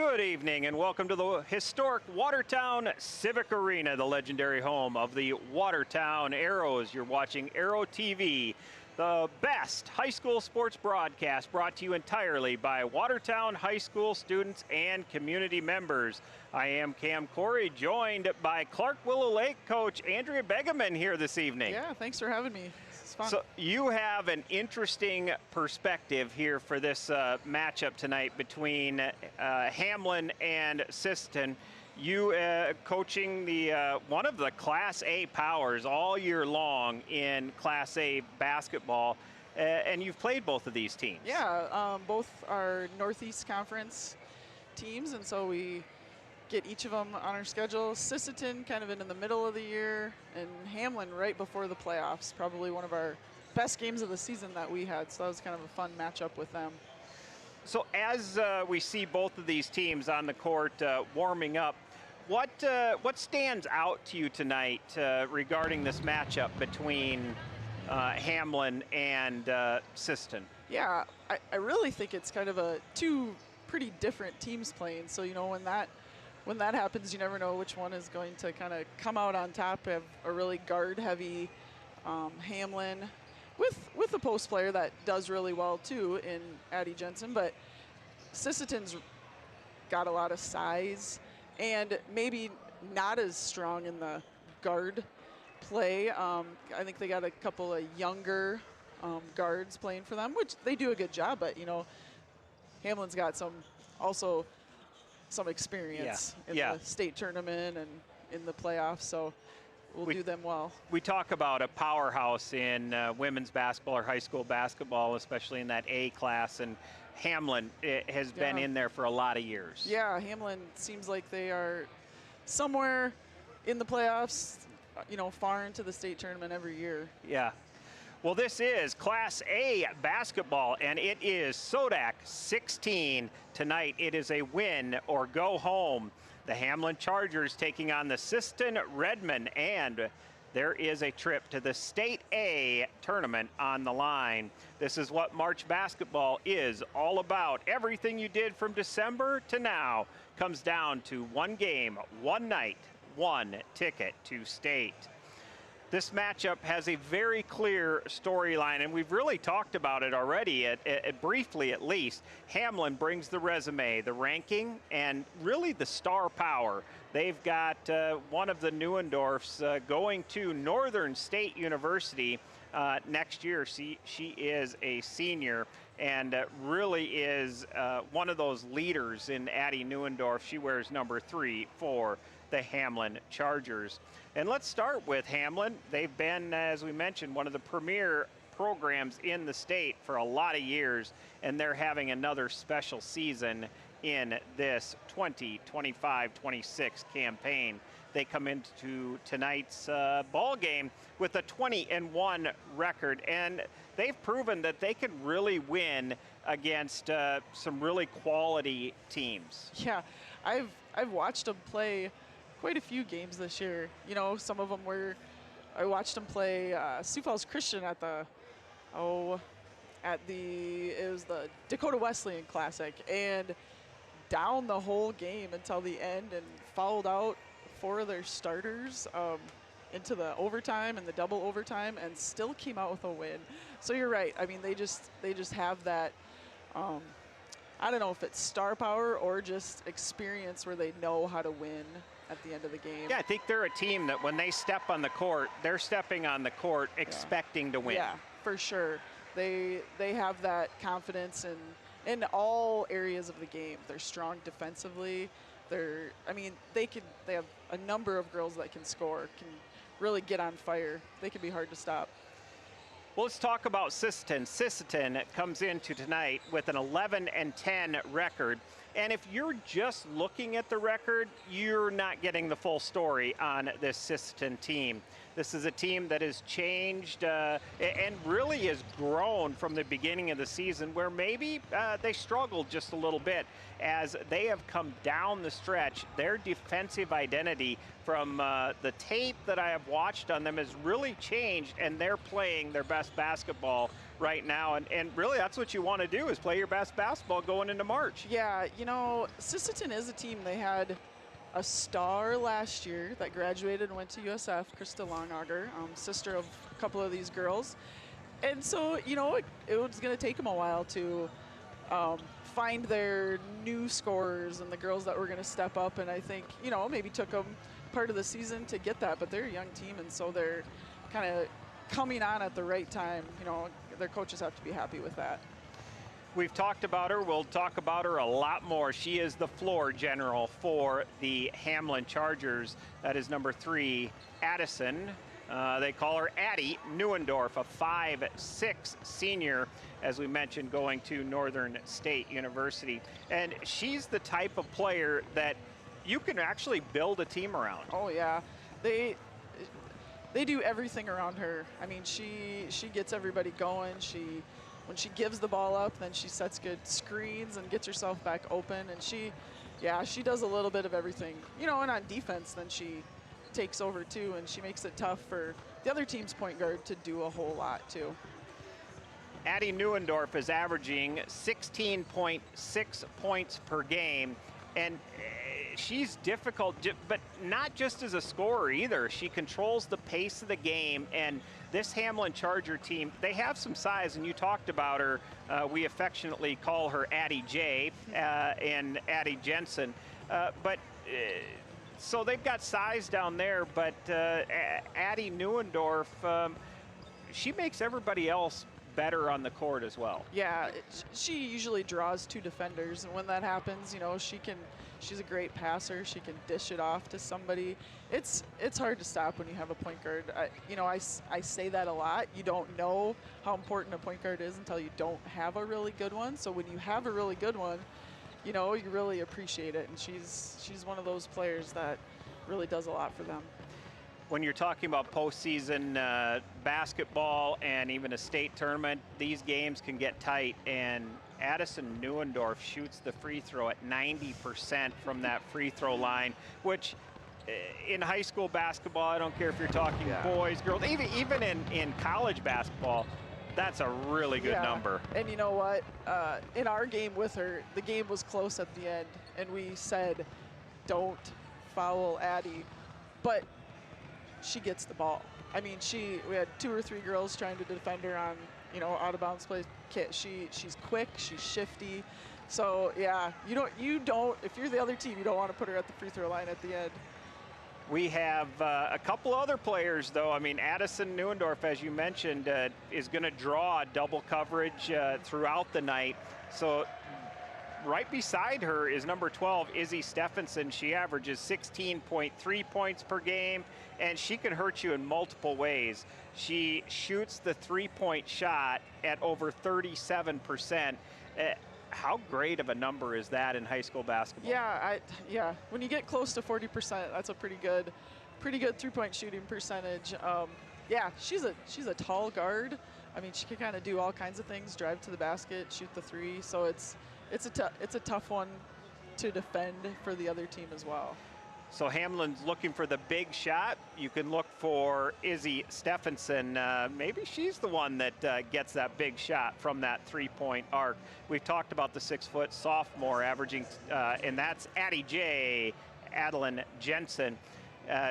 Good evening and welcome to the historic Watertown Civic Arena, the legendary home of the Watertown Arrows. You're watching Arrow TV, the best high school sports broadcast brought to you entirely by Watertown High School students and community members. I am Cam Corey, joined by Clark Willow Lake coach Andrea Begeman here this evening. Yeah, thanks for having me. Fun. So you have an interesting perspective here for this matchup tonight between Hamlin and Sisseton. You coaching the one of the Class A powers all year long in Class A basketball, and you've played both of these teams. Yeah, both are Northeast Conference teams, and so we get each of them on our schedule. Sisseton kind of in the middle of the year, and Hamlin right before the playoffs. Probably one of our best games of the season that we had, so that was kind of a fun matchup with them. So as we see both of these teams on the court warming up, what stands out to you tonight regarding this matchup between Hamlin and Sisseton? Yeah, I really think it's kind of two pretty different teams playing. So, you know, when that happens, you never know which one is going to kind of come out on top. Have a really guard-heavy Hamlin with a post player that does really well too in Addie Jensen, but Sisseton's got a lot of size and maybe not as strong in the guard play. I think they got a couple of younger guards playing for them, which they do a good job, but you know, Hamlin's got some experience in the state tournament and in the playoffs, so we'll do them well. We talk about a powerhouse in women's basketball or high school basketball, especially in that A class, and Hamlin has been in there for a lot of years. Yeah, Hamlin seems like they are somewhere in the playoffs, you know, far into the state tournament every year. Yeah. Well, this is Class A basketball, and it is SoDak 16 tonight. It is a win or go home. The Hamlin Chargers taking on the Sisseton Redmen, and there is a trip to the State A tournament on the line. This is what March basketball is all about. Everything you did from December to now comes down to one game, one night, one ticket to state. This matchup has a very clear storyline, and we've really talked about it already, briefly at least. Hamlin brings the resume, the ranking, and really the star power. They've got one of the Neuendorfs going to Northern State University next year. She is a senior and really is one of those leaders in Addie Neuendorf. She wears number 3 for the Hamlin Chargers. And let's start with Hamlin. They've been, as we mentioned, one of the premier programs in the state for a lot of years, and they're having another special season in this 2025-26 campaign. They come into tonight's ball game with a 20-1 record, and they've proven that they can really win against some really quality teams. Yeah, I've watched them play quite a few games this year. You know, some of them were, I watched them play Sioux Falls Christian at it was the Dakota Wesleyan Classic, and down the whole game until the end and fouled out 4 of their starters into the overtime and the double overtime and still came out with a win. So you're right. I mean, they just have that, I don't know if it's star power or just experience where they know how to win at the end of the game. Yeah, I think they're a team that when they step on the court, they're stepping on the court expecting to win. Yeah, for sure. They have that confidence in all areas of the game. They're strong defensively. They have a number of girls that can score, can really get on fire. They can be hard to stop. Well, let's talk about Sisseton. Sisseton comes into tonight with an 11-10 record. And if you're just looking at the record, you're not getting the full story on this Sisseton team. This is a team that has changed and really has grown from the beginning of the season, where maybe they struggled just a little bit as they have come down the stretch. Their defensive identity from the tape that I have watched on them has really changed, and they're playing their best basketball right now. And really, that's what you want to do, is play your best basketball going into March. Yeah, you know, Sisseton is a team. They had a star last year that graduated and went to USF, Krista Longauger, sister of a couple of these girls. And so, you know, it was going to take them a while to find their new scorers and the girls that were going to step up. And I think, you know, maybe took them part of the season to get that, but they're a young team, and so they're kind of coming on at the right time. You know, their coaches have to be happy with that. We've talked about her. We'll talk about her a lot more. She is the floor general for the Hamlin Chargers. That is number 3, Addison. They call her Addie Neuendorf, a 5'6" senior, as we mentioned, going to Northern State University. And she's the type of player that you can actually build a team around. Oh yeah, they do everything around her. I mean, she gets everybody going. When she gives the ball up, then she sets good screens and gets herself back open. And she does a little bit of everything. You know, and on defense, then she takes over too, and she makes it tough for the other team's point guard to do a whole lot too. Addie Neuendorf is averaging 16.6 points per game, and she's difficult, but not just as a scorer either. She controls the pace of the game, and this Hamlin Charger team, they have some size, and you talked about her. We affectionately call her Addie J and Addie Jensen. So they've got size down there, but Addie Neuendorf, she makes everybody else better on the court as well. Yeah, she usually draws 2 defenders, and when that happens, you know, she's a great passer. She can dish it off to somebody. It's hard to stop when you have a point guard. I say that a lot. You don't know how important a point guard is until you don't have a really good one. So when you have a really good one, you know, you really appreciate it, and she's one of those players that really does a lot for them. When you're talking about postseason basketball and even a state tournament, these games can get tight, and Addison Neuendorf shoots the free throw at 90% from that free throw line, which in high school basketball, I don't care if you're talking boys, girls, even in college basketball, that's a really good number. And you know what? In our game with her, the game was close at the end, and we said, don't foul Addie, but she gets the ball. I mean, we had 2 or 3 girls trying to defend her on, you know, out of bounds plays. She's quick, she's shifty. So yeah, you don't, if you're the other team, you don't want to put her at the free throw line at the end. We have a couple other players, though. I mean, Addison Neuendorf, as you mentioned, is going to draw double coverage throughout the night. So right beside her is number 12, Izzy Stephenson. She averages 16.3 points per game, and she can hurt you in multiple ways. She shoots the 3-point shot at over 37%. How great of a number is that in high school basketball? Yeah, when you get close to 40%, that's a pretty good 3-point shooting percentage. Yeah, she's a tall guard. I mean, she can kind of do all kinds of things: drive to the basket, shoot the 3. So it's a tough one to defend for the other team as well. So Hamlin's looking for the big shot. You can look for Izzy Stephenson. Maybe she's the one that gets that big shot from that 3-point arc. We've talked about the 6-foot sophomore averaging, and that's Addie J. Adeline Jensen.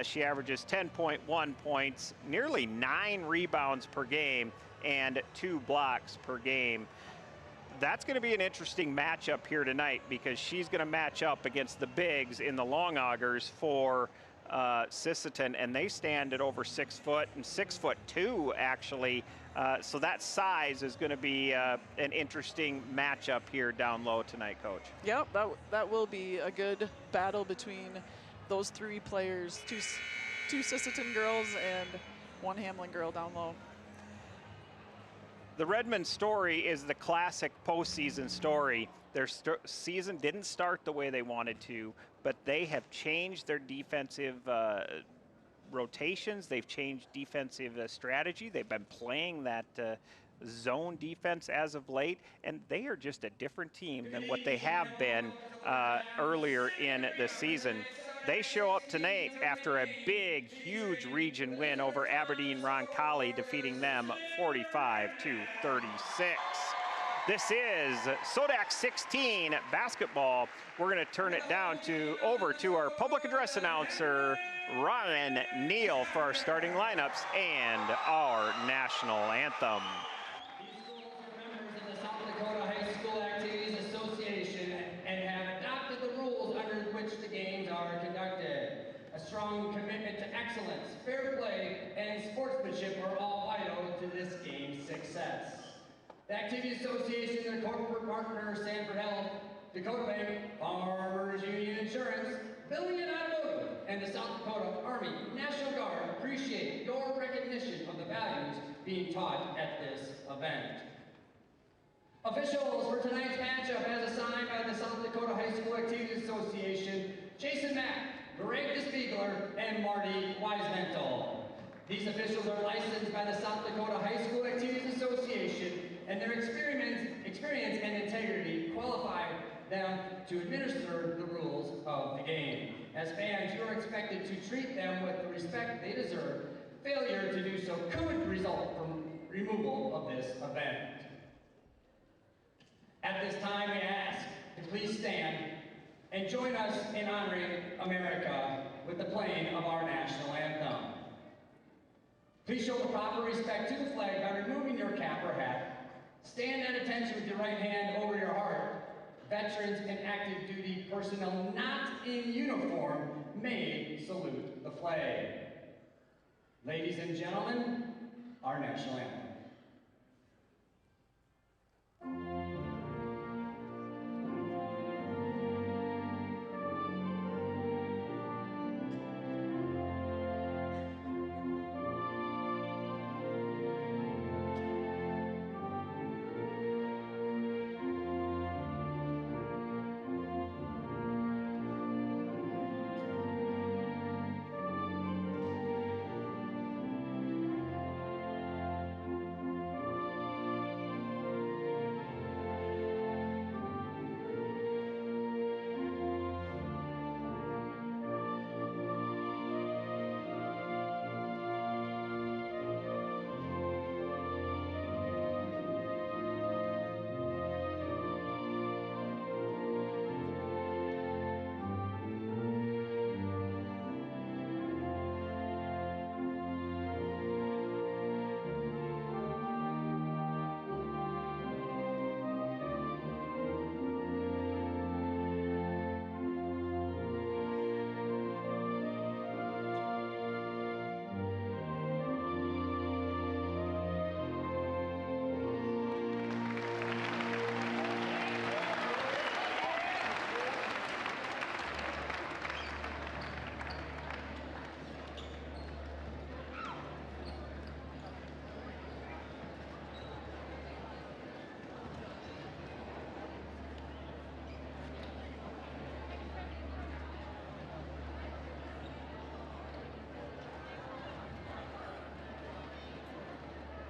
She averages 10.1 points, nearly 9 rebounds per game, and 2 blocks per game. That's going to be an interesting matchup here tonight, because she's going to match up against the bigs in the long augers for Sisseton, and they stand at over 6 foot and 6'2" actually. So that size is going to be an interesting matchup here down low tonight, Coach. Yep, that will be a good battle between those 3 players, two Sisseton girls and 1 Hamlin girl down low. The Redmen story is the classic postseason story. Their season didn't start the way they wanted to, but they have changed their defensive rotations. They've changed defensive strategy. They've been playing that zone defense as of late, and they are just a different team than what they have been earlier in the season. They show up tonight after a big, huge region win over Aberdeen Roncalli, defeating them 45-36. This is SoDak 16 basketball. We're going to turn it over to our public address announcer, Ryan Neal, for our starting lineups and our national anthem. These schools are members of the South Dakota High School Activities Association and have adopted the rules under which the games are conducted. A strong commitment to excellence, fair play, and sportsmanship are all vital to this game's success. The Activity Association, their corporate partner, Sanford Health, Dakota Bank, Farmers Union Insurance, Billing and Automotive, and the South Dakota Army National Guard appreciate your recognition of the values being taught at this event. Officials for tonight's matchup, as assigned by the South Dakota High School Activities Association, Jason Mack, Greg DeSpiegler, and Marty Weismental. These officials are licensed by the South Dakota High School Activities Association, and their experience and integrity qualify them to administer the rules of the game. As fans, you are expected to treat them with the respect they deserve. Failure to do so could result from removal of this event. At this time, we ask to please stand and join us in honoring America with the playing of our national anthem. Please show the proper respect to the flag by removing your cap or hat. Stand at attention with your right hand over your heart. Veterans and active duty personnel not in uniform may salute the flag. Ladies and gentlemen, our national anthem.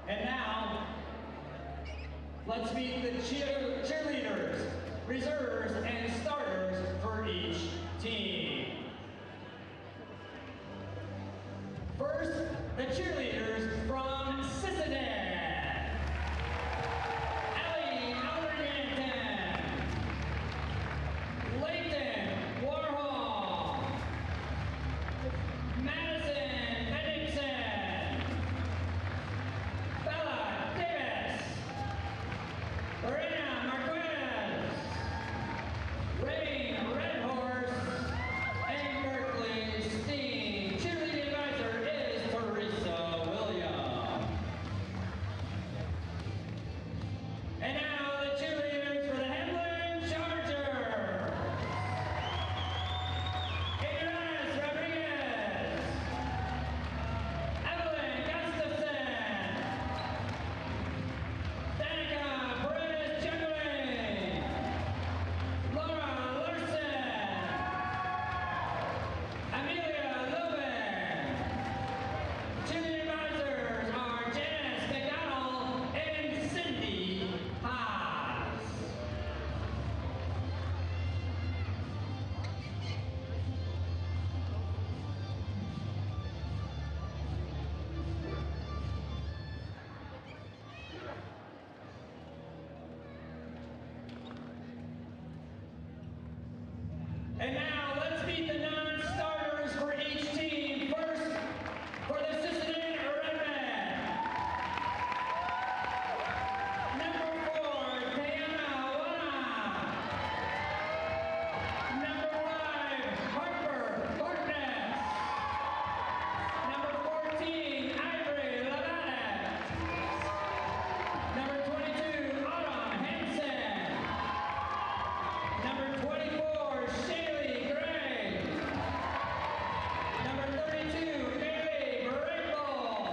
And now, let's meet the cheerleaders, reserves, and starters for each team. First, the cheerleaders from Sisseton. Ellie Alderganton. Layton Warhol. Madison Hendrickson. Bella Davis. Lorena Marquez. Rain Red Horse. And Berkeley Steen. Cheerleading advisor is Teresa And now let's meet the non-starters for each team. First, for the Sisseton Redmen. Number 4, Diana Wana. Number 5, Harper Bartnett. Number 14, Ivory Lavada. Number 22, Autumn Henson. Number 24, Shaylee Gray. Number 32, Bailey Bramble.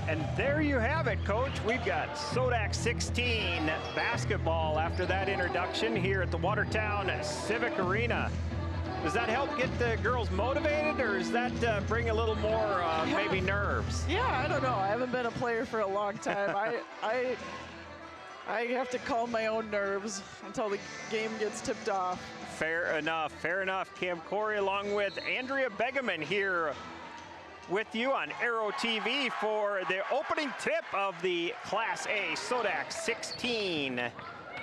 And there you have it, Coach. We've got SoDak 16 basketball after that introduction here at the Watertown Civic Arena. Does that help get the girls motivated, or does that bring a little more maybe nerves? Yeah, I don't know. I haven't been a player for a long time. I have to calm my own nerves until the game gets tipped off. Fair enough, fair enough. Cam Corey along with Andrea Begeman here with you on Aero TV for the opening tip of the Class A SoDak 16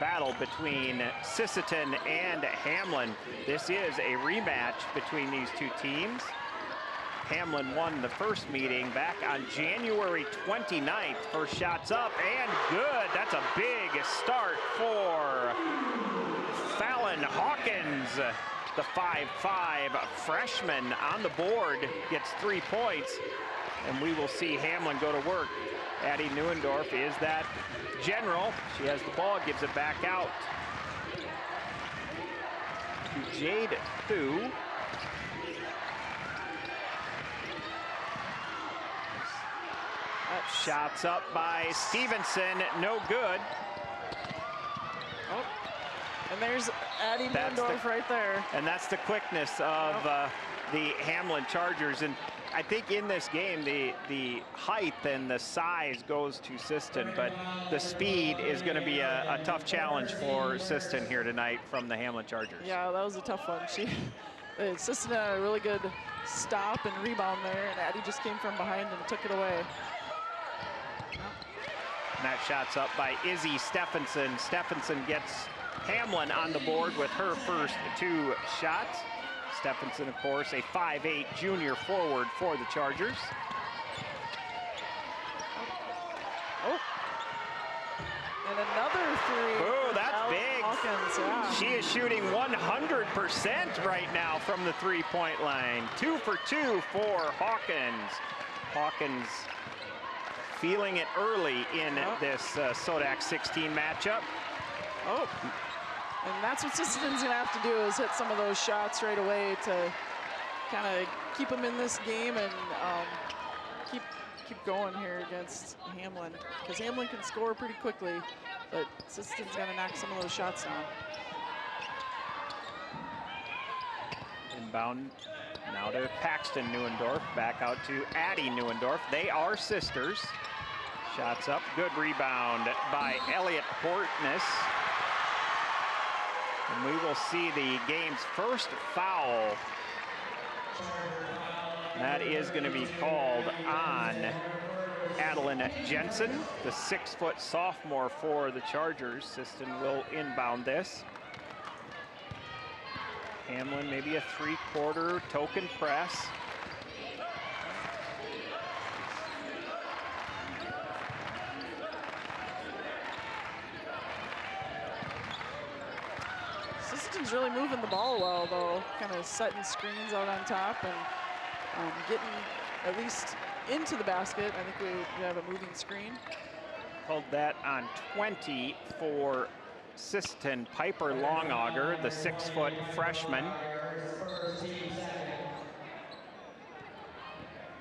battle between Sisseton and Hamlin. This is a rematch between these two teams. Hamlin won the first meeting back on January 29th. First shots up and good. That's a big start for Fallon Hawkins. The 5'5" freshman on the board gets 3 points, and we will see Hamlin go to work. Addie Neuendorf is that general. She has the ball, gives it back out to Jade Thu. Shots up by Stevenson, no good. Oh, and there's Addie Neuendorf right there. And that's the quickness of the Hamlin Chargers. And I think in this game, the height and the size goes to Sisseton, but the speed is going to be a tough challenge for Sisseton here tonight from the Hamlin Chargers. Yeah, that was a tough one. Sisseton had a really good stop and rebound there, and Addie just came from behind and took it away. And that shot's up by Izzy Stephenson. Stephenson gets Hamlin on the board with her first 2 shots. Stephenson, of course, a 5'8" junior forward for the Chargers. Oh. And another 3. Oh, that's big. Hawkins, yeah. She is shooting 100% right now from the 3-point line. 2 for 2 for Hawkins. Hawkins feeling it early in this SoDak 16 matchup. Oh. And that's what Sisseton's gonna have to do, is hit some of those shots right away to kind of keep them in this game and keep going here against Hamlin, because Hamlin can score pretty quickly, but Sisseton's gonna knock some of those shots down. Inbound now to Paxton Neuendorf, back out to Addie Neuendorf. They are sisters. Shots up, good rebound by Elliott Portness. And we will see the game's first foul. That is going to be called on Adeline Jensen, the 6-foot sophomore for the Chargers. Sisseton will inbound this. Hamlin maybe a 3-quarter token press. Sisseton's really moving the ball well, though, kind of setting screens out on top and getting at least into the basket. I think we have a moving screen. Called that on 20 for Sisseton. Piper Longauger, the 6-foot freshman.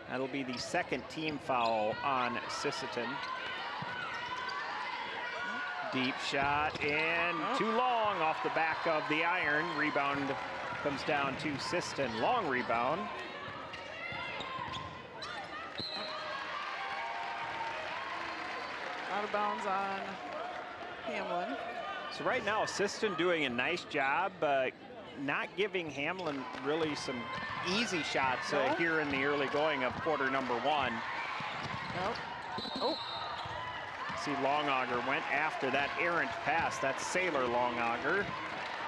That'll be the second team foul on Sisseton. Deep shot and too long off the back of the iron. Rebound comes down to Sisseton. Long rebound. Out of bounds on Hamlin. So right now, Sisseton doing a nice job, not giving Hamlin really some easy shots here in the early going of quarter number 1. Nope. Oh. See, Longauger went after that errant pass. That's Sailor Longauger,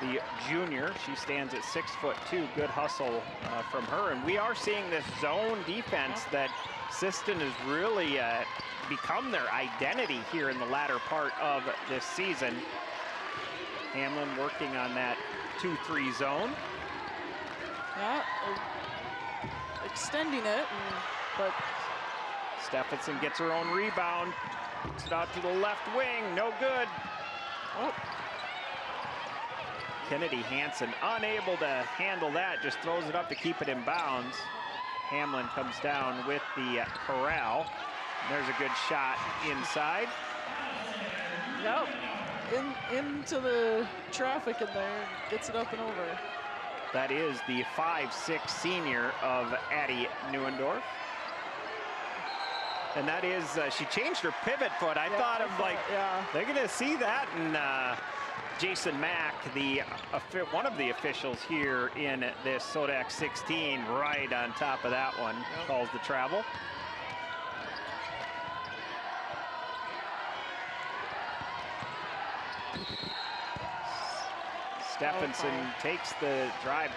the junior. She stands at 6'2". Good hustle from her. And we are seeing this zone defense that Sisseton has really become their identity here in the latter part of this season. Hamlin working on that 2-3 zone. Yeah, extending it, but Stephenson gets her own rebound. Puts it out to the left wing, no good. Oh. Kennedy Hansen unable to handle that, just throws it up to keep it in bounds. Hamlin comes down with the corral. There's a good shot inside. Yep, into the traffic in there, gets it up and over. That is the 5'6" senior of Addie Neuendorf. And that is, she changed her pivot foot. I thought of like, they're gonna see that. And Jason Mack, one of the officials here in this SoDak 16, right on top of that one, calls the travel. Stephenson takes the drive,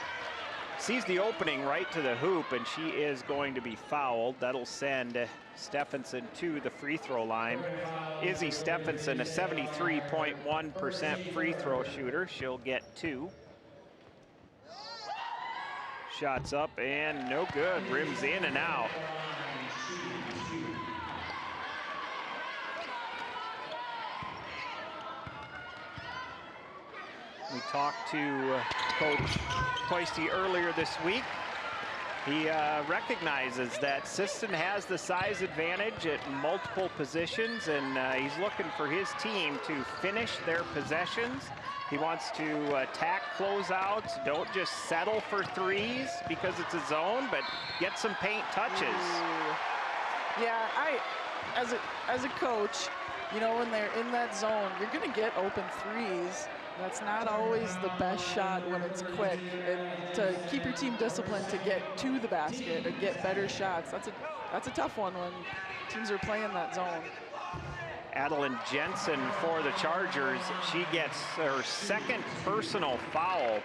sees the opening right to the hoop, and she is going to be fouled. That'll send Stephenson to the free throw line. Izzy Stephenson, a 73.1% free throw shooter. She'll get 2. Shots up and no good. Rims in and out. We talked to Coach Coisty earlier this week. He recognizes that Sisseton has the size advantage at multiple positions, and he's looking for his team to finish their possessions. He wants to attack closeouts. Don't just settle for threes because it's a zone, but get some paint touches. Ooh. Yeah, as a coach, you know, when they're in that zone, you're going to get open threes. That's not always the best shot when it's quick. And to keep your team disciplined to get to the basket or get better shots, that's a tough one when teams are playing that zone. Adeline Jensen for the Chargers. She gets her second personal foul.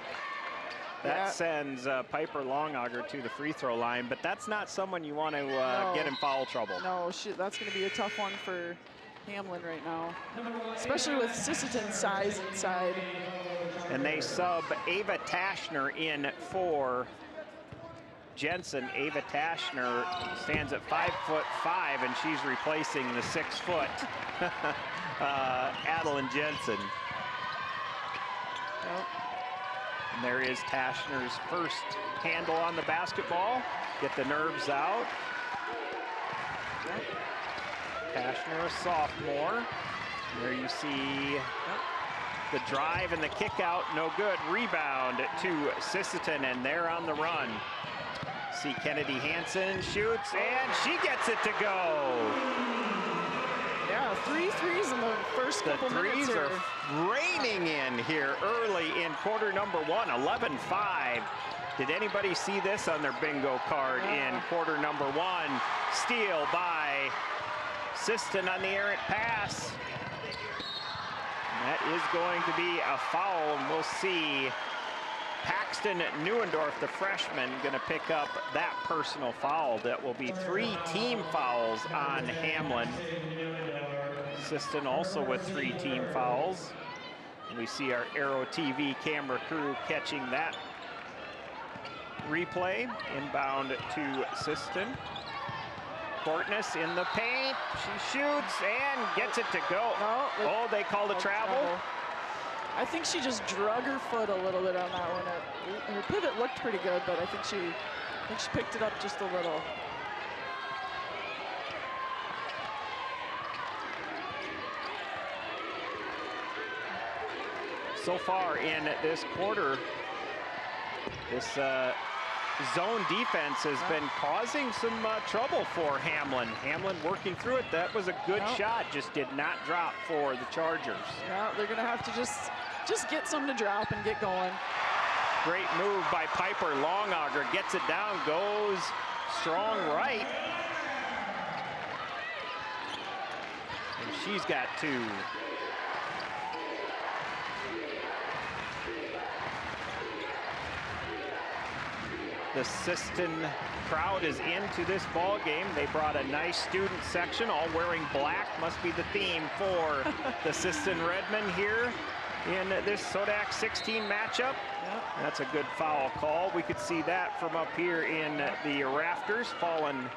That sends Piper Longauger to the free throw line, but that's not someone you want to get in foul trouble. No, that's going to be a tough one for Hamlin right now, especially with Sisseton's size inside. And they sub Ava Tashner in for Jensen. Ava Tashner stands at 5'5", and she's replacing the 6-foot Adeline Jensen. Yep. And there is Tashner's first handle on the basketball. Get the nerves out. Yep. Tashner, a sophomore. There you see the drive and the kick out, no good. Rebound to Sisseton, and they're on the run. See Kennedy Hansen shoots, and she gets it to go. Yeah, 3 threes in the first couple minutes. The threes are raining in here early in quarter number 1, 11-5. Did anybody see this on their bingo card in quarter number 1? Steal by Sisseton on the errant pass. And that is going to be a foul, and we'll see Paxton Neuendorf, the freshman, going to pick up that personal foul. That will be 3 team fouls on Hamlin. Sisseton also with 3 team fouls. And we see our Aero TV camera crew catching that replay. Inbound to Sisseton. Courtness in the paint. She shoots and gets it to go. No, they called a travel. I think she just drug her foot a little bit on that one. Her pivot looked pretty good, but I think she picked it up just a little. So far in this quarter, this zone defense has been causing some trouble for Hamlin. Hamlin working through it. That was a good shot, just did not drop for the Chargers. Yeah, they're gonna have to just get some to drop and get going. Great move by Piper. Longauger gets it down, goes strong right. And she's got 2. The Sisseton crowd is into this ball game. They brought a nice student section, all wearing black. Must be the theme for the Sisseton Redmen here in this SoDak 16 matchup. Yep. That's a good foul call. We could see that from up here in the rafters. Fallen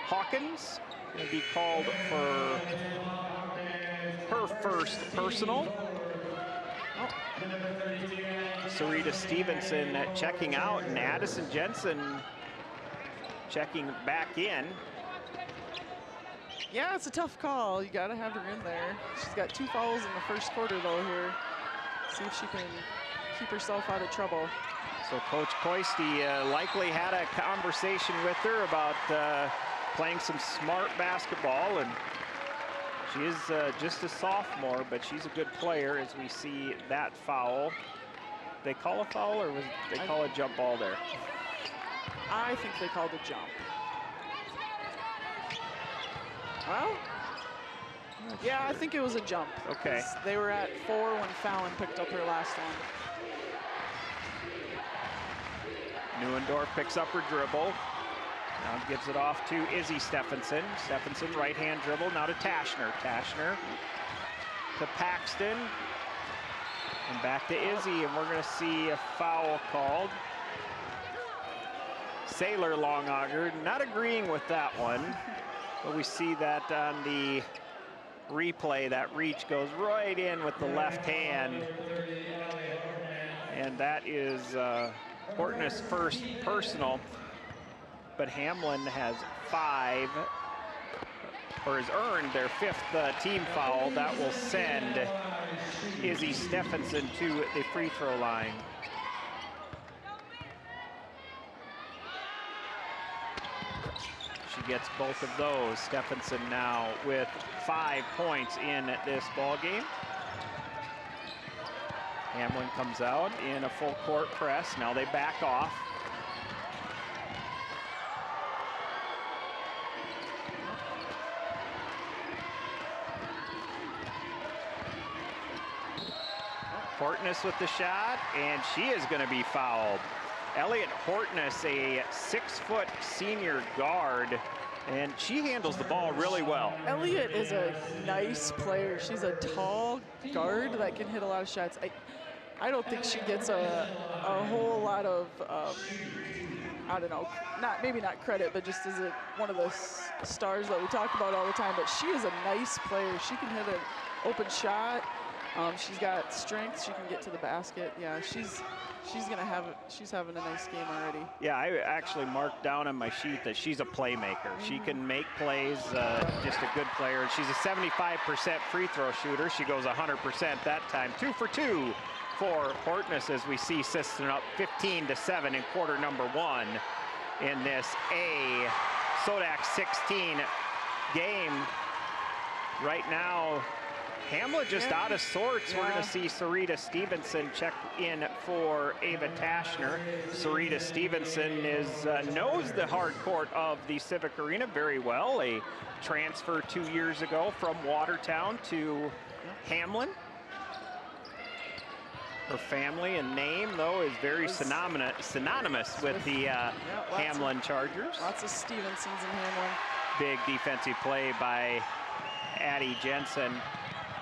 Hawkins will be called for her first personal. Sarita Stevenson checking out, and Addison Jensen checking back in. Yeah, it's a tough call. You got to have her in there. She's got 2 fouls in the first quarter, though, here. See if she can keep herself out of trouble. So Coach Koisty likely had a conversation with her about playing some smart basketball, and she is just a sophomore, but she's a good player as we see that foul. They call a foul, or was they call a jump ball there? I think they called a jump. Well, yeah, I think it was a jump. Okay. They were at 4 when Fallon picked up her last one. Neuendorf picks up her dribble. Now gives it off to Izzy Stephenson. Stephenson right-hand dribble, now to Tashner. Tashner to Paxton. And back to Izzy, and we're gonna see a foul called. Sailor Longauger not agreeing with that one, but we see that on the replay, that reach goes right in with the left hand. And that is Hortness' first personal, but Hamlin has 5, or has earned their 5th team foul. That will send Izzy Stephenson to the free throw line. She gets both of those. Stephenson now with 5 points in this ball game. Hamlin comes out in a full court press. Now they back off. Hortness with the shot, and she is going to be fouled. Elliot Hortness, a 6-foot senior guard, and she handles the ball really well. Elliot is a nice player. She's a tall guard that can hit a lot of shots. I don't think she gets a whole lot of, I don't know, maybe not credit, but just as one of the stars that we talk about all the time. But she is a nice player. She can hit an open shot. She's got strength. She can get to the basket. Yeah, she's having a nice game already. Yeah, I actually marked down on my sheet that she's a playmaker. She can make plays, just a good player. She's a 75% free throw shooter. She goes 100% that time. 2 for 2 for Hortness as we see Sisseton up 15-7 in quarter number 1 in this SoDak 16 game. Right now, Hamlin just out of sorts. Yeah. We're going to see Sarita Stevenson check in for Ava Tashner. Sarita Stevenson knows the hard court of the Civic Arena very well. A transfer 2 years ago from Watertown to Hamlin. Her family and name, though, is very synonymous with the Hamlin Chargers. Lots of Stevensons in Hamlin. Big defensive play by Addie Jensen.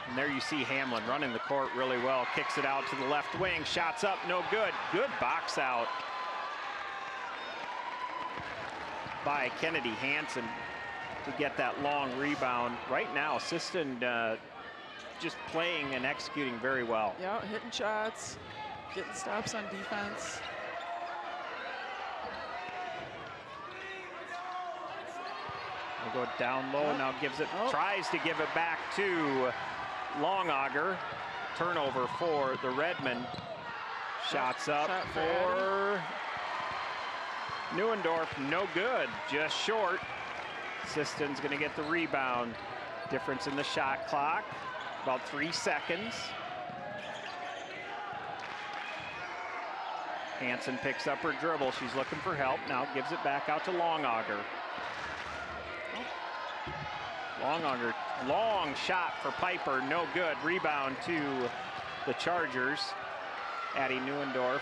And there you see Hamlin running the court really well. Kicks it out to the left wing. Shots up, no good. Good box out by Kennedy Hansen to get that long rebound. Right now, Sisseton just playing and executing very well. Yeah, hitting shots, getting stops on defense. We'll go down low, now gives it, tries to give it back to Longauger. Turnover for the Redmen. Shots up for Neuendorf, no good, just short. Sisseton's gonna get the rebound. Difference in the shot clock, about 3 seconds. Hansen picks up her dribble, she's looking for help, now gives it back out to Longauger. Longauger, long shot for Piper, no good. Rebound to the Chargers. Addie Neuendorf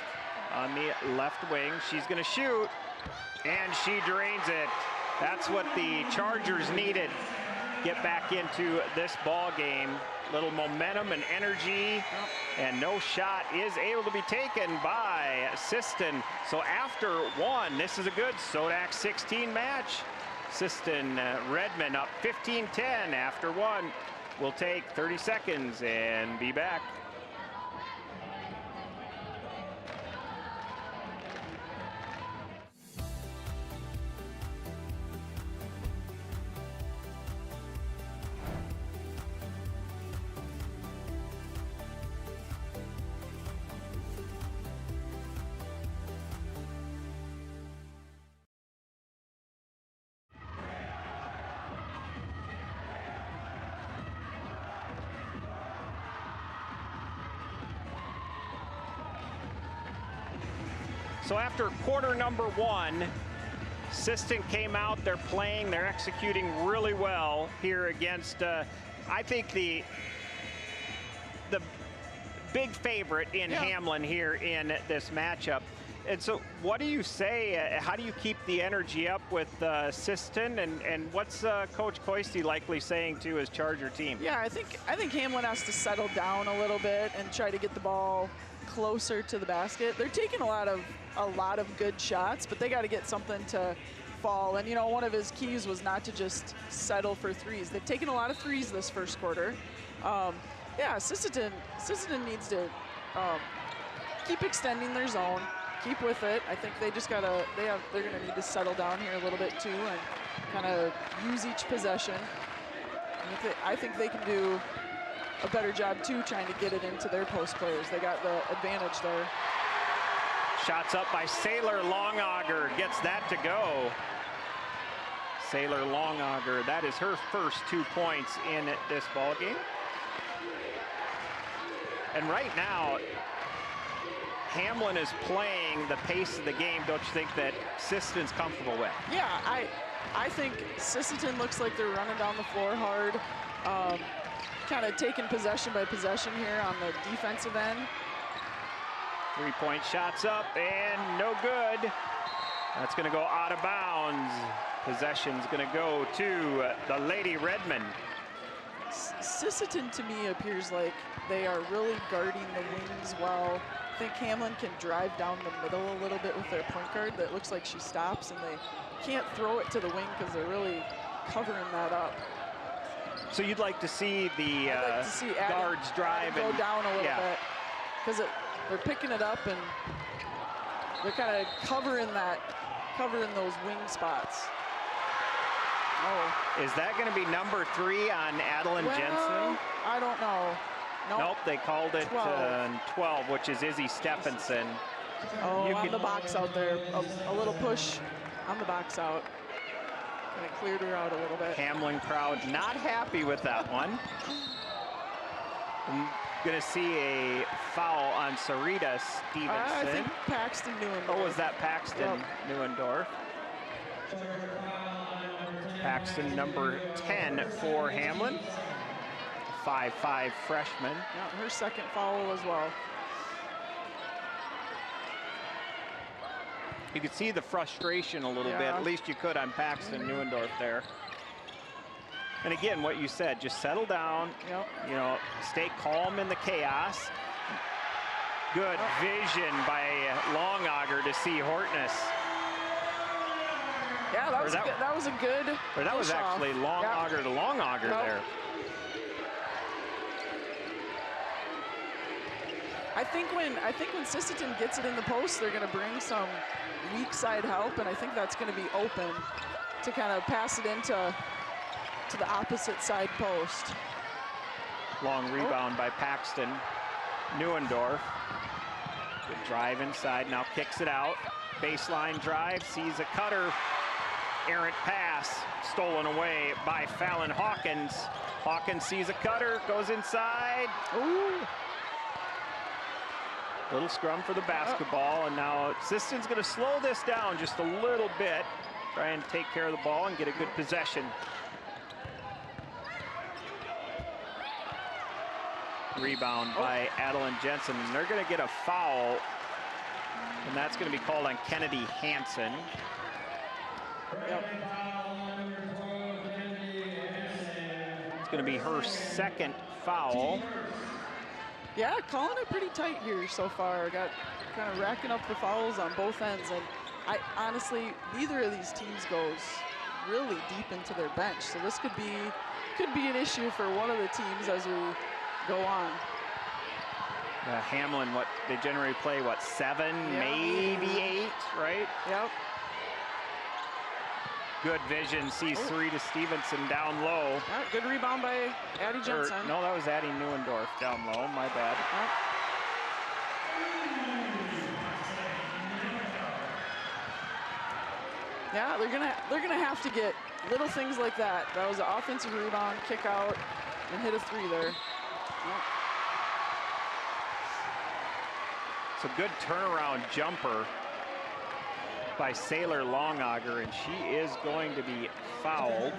on the left wing. She's gonna shoot, and she drains it. That's what the Chargers needed. Get back into this ball game. Little momentum and energy, and no shot is able to be taken by Sisseton. So after one, this is a good SoDak 16 match. Sisseton Redmen up 15-10 after one. We'll take 30 seconds and be back. So after quarter number one, Sisseton came out, they're playing, they're executing really well here against, I think the big favorite in Hamlin here in this matchup. And so what do you say, how do you keep the energy up with Sisseton, and what's Coach Coisty likely saying to his Charger team? Yeah, I think Hamlin has to settle down a little bit and try to get the ball closer to the basket. They're taking a lot of good shots, but they got to get something to fall. And you know, one of his keys was not to just settle for threes. They've taken a lot of threes this first quarter. Yeah, Sisseton needs to keep extending their zone, keep with it. I think they just gotta, they're gonna need to settle down here a little bit too and kind of use each possession. I think they can do a better job too trying to get it into their post players. They got the advantage there. Shots up by Sailor. Longauger gets that to go. Sailor Longauger, that is her first 2 points in this ball game. And right now, Hamlin is playing the pace of the game, don't you think, that Sisseton's comfortable with? Yeah, I think Sisseton looks like they're running down the floor hard. Kind of taking possession by possession here on the defensive end. 3-point shots up and no good. That's going to go out of bounds. Possession's going to go to the Lady Redmen. Sisseton to me appears like they are really guarding the wings well. I think Hamlin can drive down the middle a little bit with their point guard. That looks like she stops and they can't throw it to the wing because they're really covering that up. So you'd like to see the guards drive and go and down a little bit, because they're picking it up and they're kind of covering those wing spots. Oh, is that going to be number 3 on Adeline Jensen? I don't know. Nope, they called it 12, which is Izzy Stephenson. Oh, on the box out there, a little push on the box out. Kind of cleared her out a little bit. Hamlin crowd not happy with that one. I'm gonna see a foul on Sarita Stevenson. I think Paxton Neuendorf. Oh, was that Paxton Neuendorf? Paxton number 10 for Hamlin. 5'5" freshman. Yeah, her second foul as well. You could see the frustration a little bit, at least you could on Paxton Neuendorf there. And again, what you said, just settle down, you know, stay calm in the chaos. Good vision by Longauger to see Hortness. Yeah, that was a good. Or that was actually long auger to long auger there. I think when Sisseton gets it in the post, they're going to bring some weak side help, and I think that's going to be open to kind of pass it into the opposite side post. Long rebound by Paxton. Neuendorf. Good drive inside, now kicks it out. Baseline drive, sees a cutter. Errant pass, stolen away by Fallon Hawkins. Hawkins sees a cutter, goes inside. Ooh. Little scrum for the basketball, and now Sisson's going to slow this down just a little bit. Try and take care of the ball and get a good possession. Rebound by Adeline Jensen, and they're going to get a foul, and that's going to be called on Kennedy Hansen. It's going to be her second foul. Yeah, calling it pretty tight here so far. Got kind of racking up the fouls on both ends, and I honestly, neither of these teams goes really deep into their bench, so this could be an issue for one of the teams as we go on. Hamlin, they generally play 7, maybe 8, right? Yep. Good vision, sees 3 to Stevenson down low. Good rebound by Addie Jensen. No, that was Addie Neuendorf down low, my bad. Yeah, they're gonna have to get little things like that. That was an offensive rebound, kick out, and hit a 3 there. It's a good turnaround jumper by Sailor Longauger, and she is going to be fouled.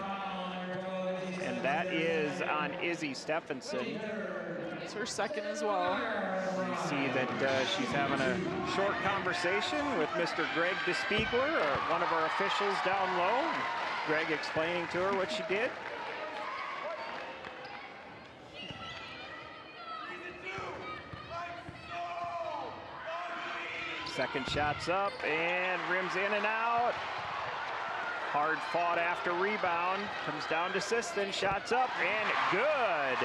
And that is on Izzy Stephenson. It's her second as well. You see that she's having a short conversation with Mr. Greg DeSpiegler, one of our officials down low. Greg explaining to her what she did. Second shot's up and rims in and out. Hard fought after rebound. Comes down to Sisseton, shots up and good.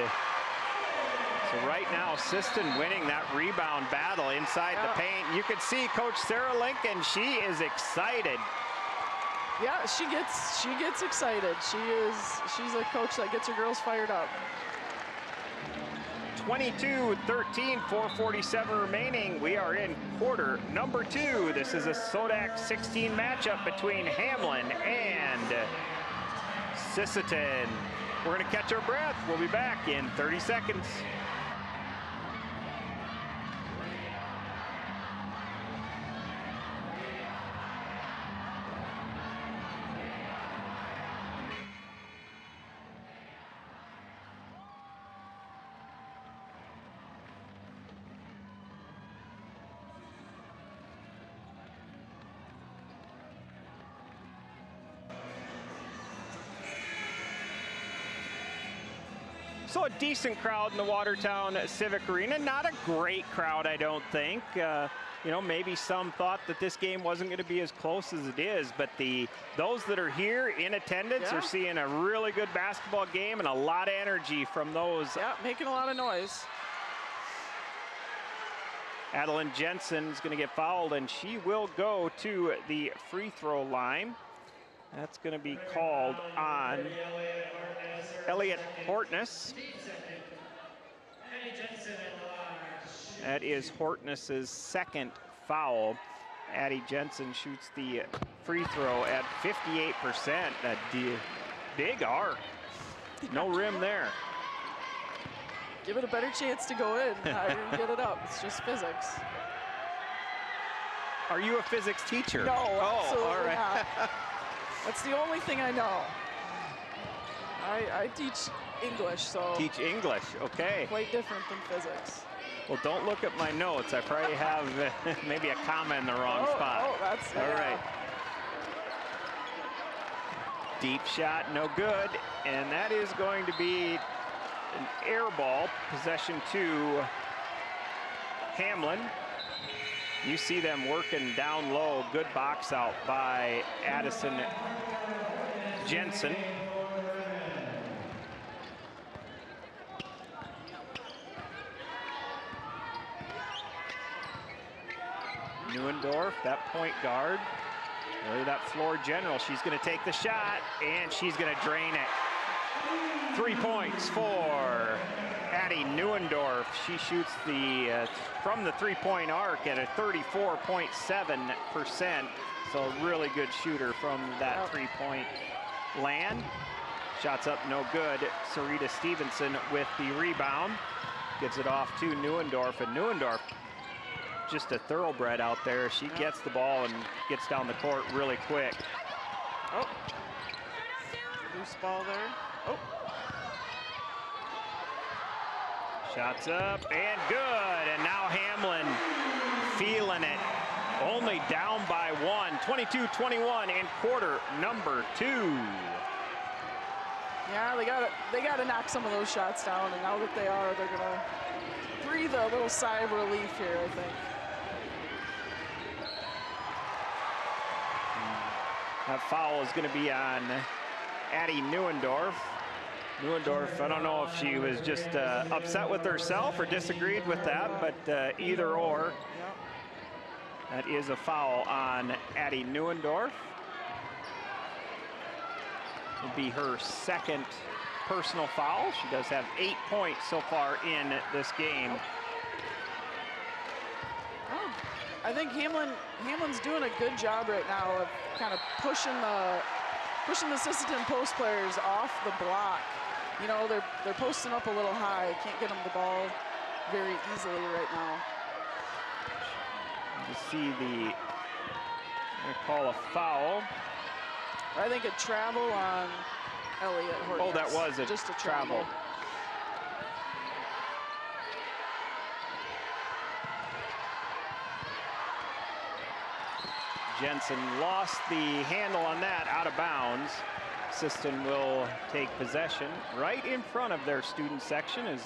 So right now, Sisseton winning that rebound battle inside the paint. You can see Coach Sarah Lincoln, she is excited. Yeah, she gets excited. She's a coach that gets her girls fired up. 22-13, 4:47 remaining. We are in quarter number 2. This is a SoDak 16 matchup between Hamlin and Sisseton. We're going to catch our breath. We'll be back in 30 seconds. So a decent crowd in the Watertown Civic Arena. Not a great crowd, I don't think. You know, maybe some thought that this game wasn't going to be as close as it is, but those that are here in attendance are seeing a really good basketball game and a lot of energy from those. Yeah, making a lot of noise. Adeline Jensen is going to get fouled, and she will go to the free throw line. That's going to be called on Elliot Hortness. That is Hortness's second foul. Addie Jensen shoots the free throw at 58%. A big arc. No rim there. Give it a better chance to go in. Higher you get it up. It's just physics. Are you a physics teacher? No, absolutely all right. not. That's the only thing I know. I teach English, so. Teach English, okay. Quite different than physics. Well, don't look at my notes. I probably have maybe a comma in the wrong spot. Oh, that's all right. Deep shot, no good. And that is going to be an air ball, possession to Hamlin. You see them working down low. Good box out by Addison Jensen. Neuendorf, that point guard, really that floor general. She's going to take the shot, and she's going to drain it. 3 points for Addie Neuendorf. She shoots from the three-point arc at a 34.7%. So a really good shooter from that three-point land. Shots up, no good. Sarita Stevenson with the rebound. Gives it off to Neuendorf, and Neuendorf, just a thoroughbred out there. She gets the ball and gets down the court really quick. Oh, loose ball there. Oh. Shots up and good, and now Hamlin feeling it. Only down by one, 22-21 in quarter number 2. Yeah, they gotta knock some of those shots down, and now that they are, they're gonna breathe a little sigh of relief here, I think. That foul is going to be on Addie Neuendorf. Neuendorf, I don't know if she was just upset with herself or disagreed with that, but either or. That is a foul on Addie Neuendorf. It'll be her second personal foul. She does have 8 points so far in this game. Oh, I think Hamlin's doing a good job right now of kind of pushing the Sisseton post players off the block. You know, they're posting up a little high. Can't get them the ball very easily right now. You see they call a foul. I think a travel on Elliott Horton. Oh, that was just a travel. Jensen lost the handle on that, out of bounds. Sisseton will take possession. Right in front of their student section is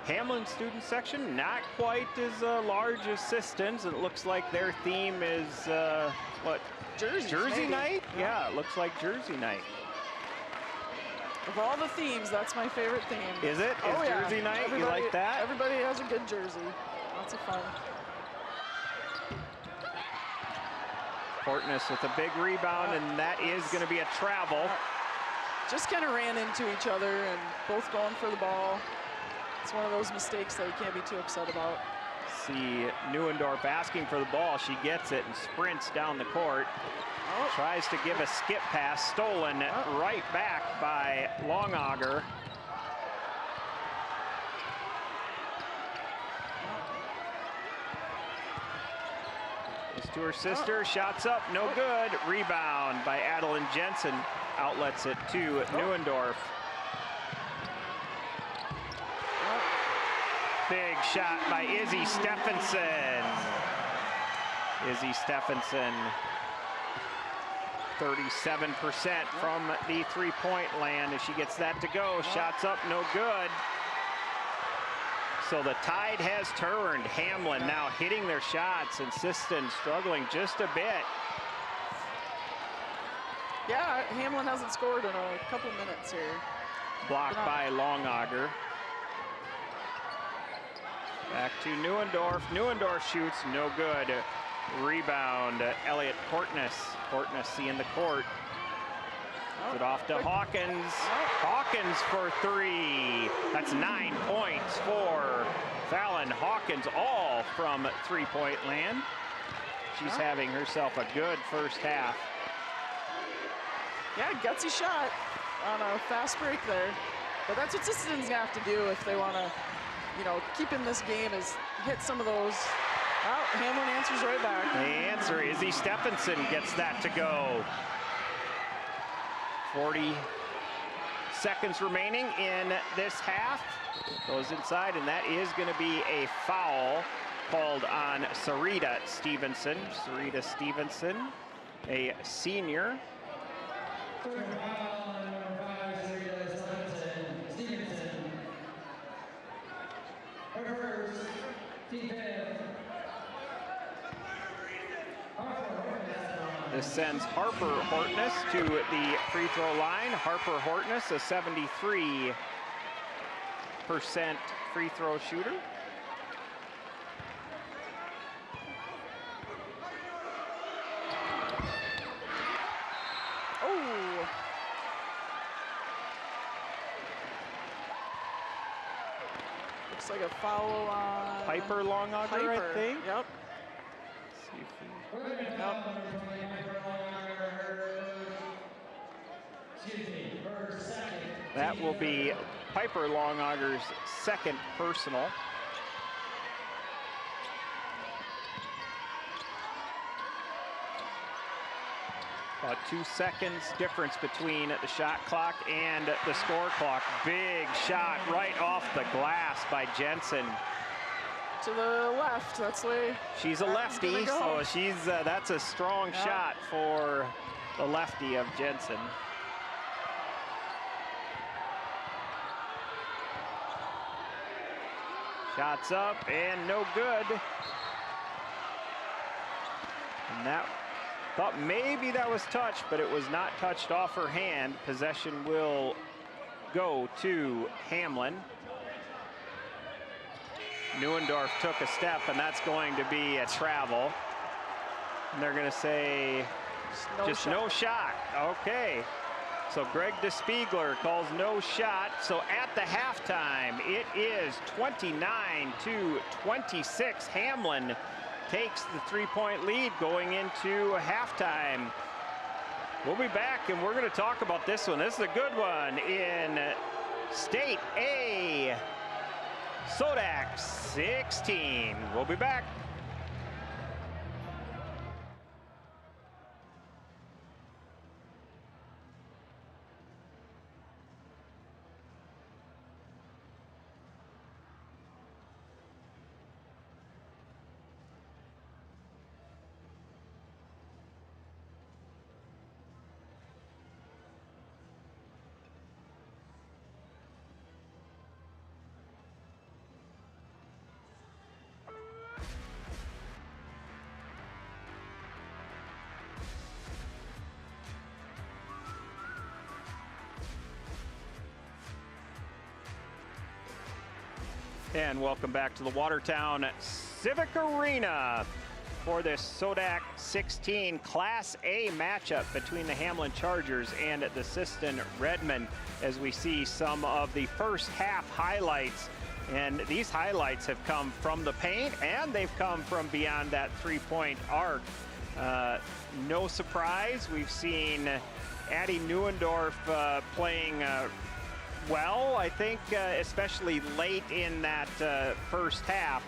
Hamlin's student section. Not quite as large as Sisseton's. It looks like their theme is, what? Jersey night? Yeah, it looks like Jersey night. Of all the themes, that's my favorite theme. Is it? Oh, is Jersey night? You like that? Everybody has a good jersey. Lots of fun. Portness with a big rebound, and that is going to be a travel. Just kind of ran into each other and both going for the ball. It's one of those mistakes that you can't be too upset about. See Neuendorf asking for the ball. She gets it and sprints down the court. Oh. Tries to give a skip pass, stolen right back by Longauger. It's to her sister, shots up, no good. Rebound by Adeline Jensen, outlets it to Neuendorf. Big shot by Izzy Stephenson. Izzy Stephenson, 37% from the three-point land as she gets that to go. Shots up, no good. So the tide has turned. Hamlin now hitting their shots, and Sisseton struggling just a bit. Yeah, Hamlin hasn't scored in a couple minutes here. Blocked by Longauger. Back to Neuendorf. Neuendorf shoots, no good. Rebound, Elliott Portness. Portness seeing the court. It off to Hawkins. Hawkins for 3. That's 9 points for Fallon Hawkins, all from three-point land. She's having herself a good first half. Yeah, gutsy shot on a fast break there. But that's what Sisseton's gonna have to do if they want to, you know, keep in this game, is hit some of those. Oh, Hamlin answers right back. The answer is Izzy Stephenson gets that to go. 40 seconds remaining in this half. Goes inside, and that is going to be a foul called on Sarita Stevenson. Sarita Stevenson, a senior. This sends Harper Hortness to the free throw line. Harper Hortness, a 73% free throw shooter. Oh. Looks like a foul on Piper Longauger, Piper. I think. Yep. See if we... That will be Piper Longauger's second personal. About 2 seconds difference between the shot clock and the score clock. Big shot right off the glass by Jensen. To the left, that's the way. She's a lefty, so she's that's a strong shot for the lefty of Jensen. Shots up and no good. And that, thought maybe that was touched, but it was not touched off her hand. Possession will go to Hamlin. Neuendorf took a step, and that's going to be a travel. And they're going to say just no shot. Okay. So Greg DeSpiegler calls no shot. So at the halftime, it is 29-26. Hamlin takes the three-point lead going into halftime. We'll be back, and we're going to talk about this one. This is a good one in State A. SoDak 16. We'll be back. And welcome back to the Watertown Civic Arena for this SoDak 16 Class A matchup between the Hamlin Chargers and the Sisseton Redmen, as we see some of the first half highlights. And these highlights have come from the paint, and they've come from beyond that three-point arc. No surprise, we've seen Addie Neuendorf playing well, I think, especially late in that first half.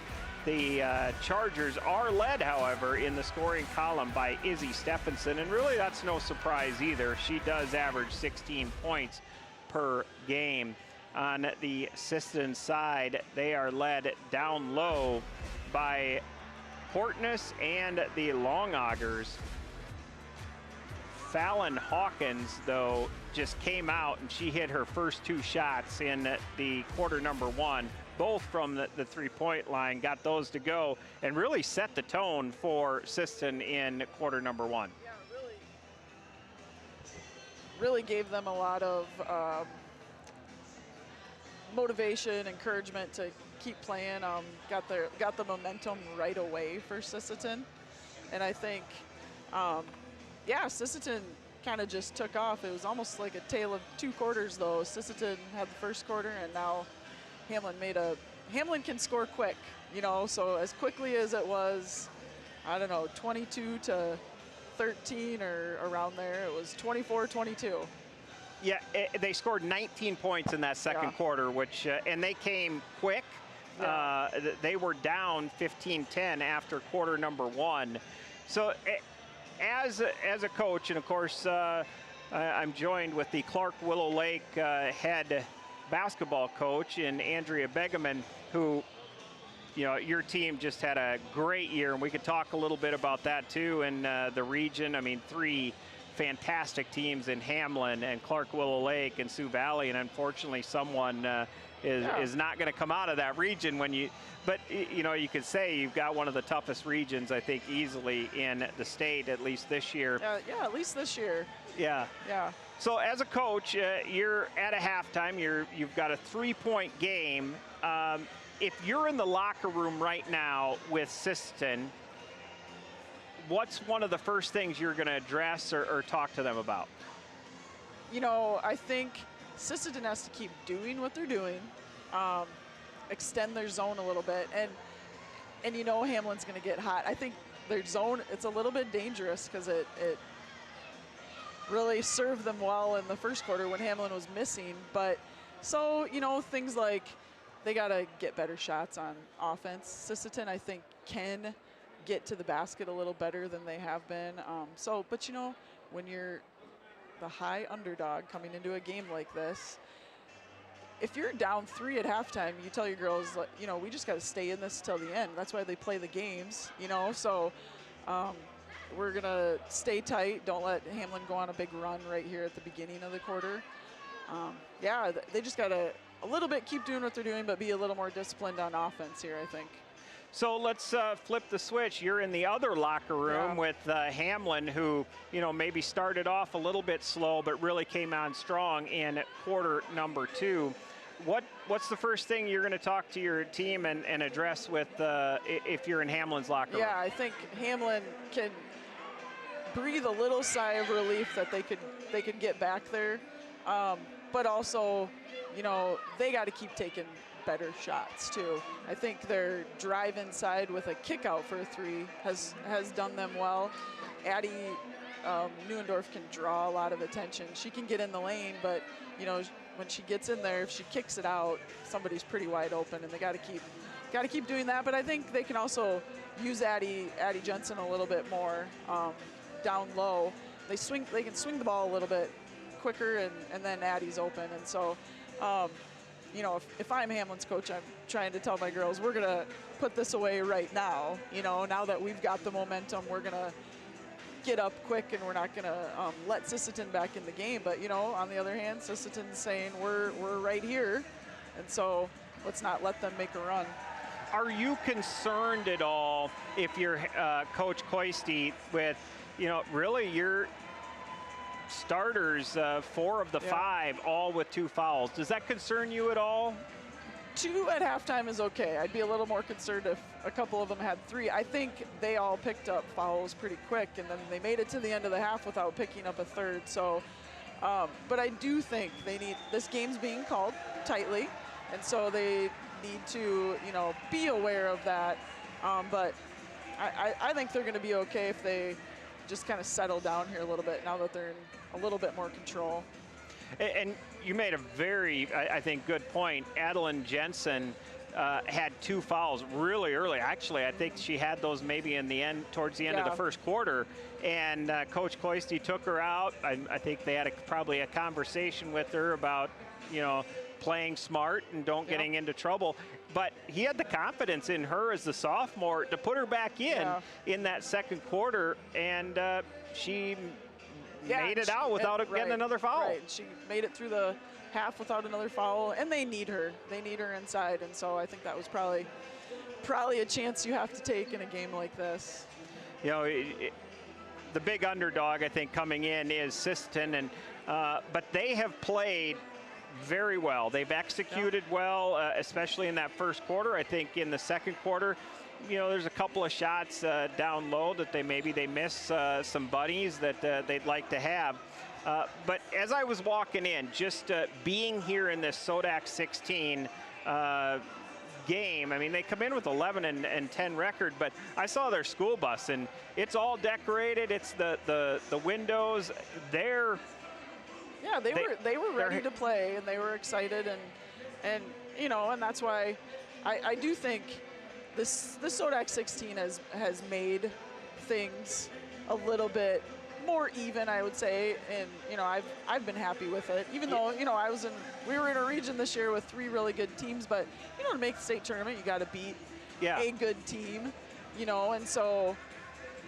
The Chargers are led, however, in the scoring column by Izzy Stephenson, and really that's no surprise either. She does average 16 points per game. On the Sisseton side, they are led down low by Hortness and the Longaugers. Fallon Hawkins, though, just came out and she hit her first two shots in the quarter number one, both from the three-point line, got those to go, and really set the tone for Sisseton in quarter number one. Yeah, really gave them a lot of motivation, encouragement to keep playing. Got the momentum right away for Sisseton, and I think, yeah, Sisseton kind of just took off. It was almost like a tale of two quarters, though. Sisseton had the first quarter, and now Hamlin can score quick, you know, so as quickly as it was, I don't know, 22-13 or around there, it was 24-22. Yeah, they scored 19 points in that second quarter, which, and they came quick. Yeah. They were down 15-10 after quarter number one. So as a coach, and of course, I'm joined with the Clark Willow Lake head basketball coach in Andrea Begeman, who, you know, your team just had a great year, and we could talk a little bit about that too in the region. I mean, 3 fantastic teams in Hamlin and Clark Willow Lake and Sioux Valley, and unfortunately someone is not going to come out of that region when you, but you know, you could say you've got one of the toughest regions, I think, easily in the state, at least this year. Yeah, at least this year. Yeah. Yeah. So as a coach, you're at a halftime, you've got a 3-point game. If you're in the locker room right now with Sisseton, what's one of the first things you're going to address or talk to them about? You know, I think Sisseton has to keep doing what they're doing, extend their zone a little bit, and you know Hamlin's going to get hot. I think their zone, it's a little bit dangerous because it really served them well in the first quarter when Hamlin was missing. But so, you know, things like they got to get better shots on offense. Sisseton, I think, can get to the basket a little better than they have been. But you know, when you're the high underdog coming into a game like this, if you're down 3 at halftime, you tell your girls, you know, we just got to stay in this till the end. That's why they play the games, you know. So we're going to stay tight. Don't let Hamlin go on a big run right here at the beginning of the quarter. Yeah, they just got to a little bit keep doing what they're doing, but be a little more disciplined on offense here, I think. So let's flip the switch. You're in the other locker room with Hamlin, who, you know, maybe started off a little bit slow, but really came on strong in quarter number 2. What's the first thing you're going to talk to your team and address with if you're in Hamlin's locker room? Yeah, I think Hamlin can breathe a little sigh of relief that they could get back there, but also, you know, they got to keep taking better shots too. I think their drive inside with a kick out for a 3 has done them well. Addie Neuendorf can draw a lot of attention. She can get in the lane, but you know, when she gets in there, if she kicks it out, somebody's pretty wide open, and they got to keep doing that. But I think they can also use Addie Jensen a little bit more down low. They can swing the ball a little bit quicker, and then Addie's open, and so. You know, if I'm Hamlin's coach, I'm trying to tell my girls, we're going to put this away right now. You know, now that we've got the momentum, we're going to get up quick, and we're not going to let Sisseton back in the game. But, you know, on the other hand, Sisseton's saying we're right here, and so let's not let them make a run. Are you concerned at all if you're Coach Coisty with, you know, really your starters, 4 of the 5, all with 2 fouls? Does that concern you at all? 2 at halftime is okay. I'd be a little more concerned if a couple of them had 3. I think they all picked up fouls pretty quick, and then they made it to the end of the half without picking up a 3rd. So, but I do think this game's being called tightly, and so they need to, you know, be aware of that. But I think they're going to be okay if they just kind of settle down here a little bit now that they're in a little bit more control. And you made a very, I think, good point. Adeline Jensen had 2 fouls really early. Actually, I think she had those maybe in the end, towards the end of the first quarter. And Coach Coisty took her out. I think they had probably a conversation with her about, you know, playing smart and don't getting into trouble. But he had the confidence in her as the sophomore to put her back in that second quarter, and she made it out without getting another foul. Right, she made it through the half without another foul, and they need her. They need her inside, and so I think that was probably a chance you have to take in a game like this. You know, the big underdog, I think, coming in is Sisseton, and but they have played very well. They've executed well, especially in that first quarter. I think in the second quarter, you know, there's a couple of shots down low that they miss some buddies that they'd like to have. But as I was walking in, just being here in this SoDak 16 game, I mean, they come in with 11 and 10 record, but I saw their school bus, and it's all decorated. It's the windows. They were ready to play, and they were excited, and you know, and that's why I do think this SoDak 16 has made things a little bit more even, I would say, and you know, I've been happy with it, even though, you know, we were in a region this year with 3 really good teams, but you know, to make the state tournament, you got to beat a good team, you know, and so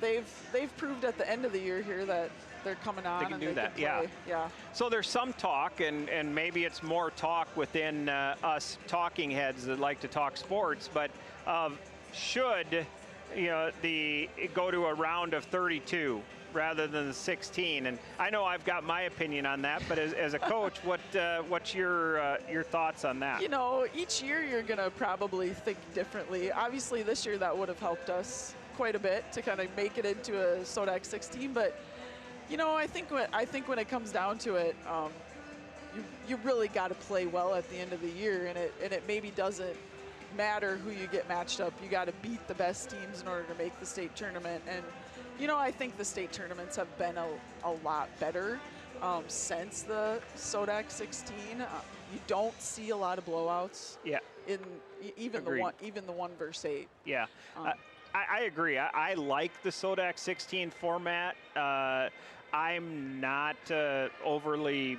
they've proved at the end of the year here that they're coming on. They can and do they that, can play. Yeah. So there's some talk, and maybe it's more talk within us talking heads that like to talk sports, but should go to a round of 32 rather than the 16? And I know I've got my opinion on that, but as a coach, what's your thoughts on that? Each year you're gonna probably think differently. Obviously this year that would have helped us quite a bit to kind of make it into a SoDak 16, but I think when it comes down to it, you really got to play well at the end of the year, and it maybe doesn't matter who you get matched up. You got to beat the best teams in order to make the state tournament, and I think the state tournaments have been a lot better since the SoDak 16. You don't see a lot of blowouts. Yeah. In even Agreed. the 1 versus 8. Yeah. I agree. I like the SoDak 16 format. I'm not overly,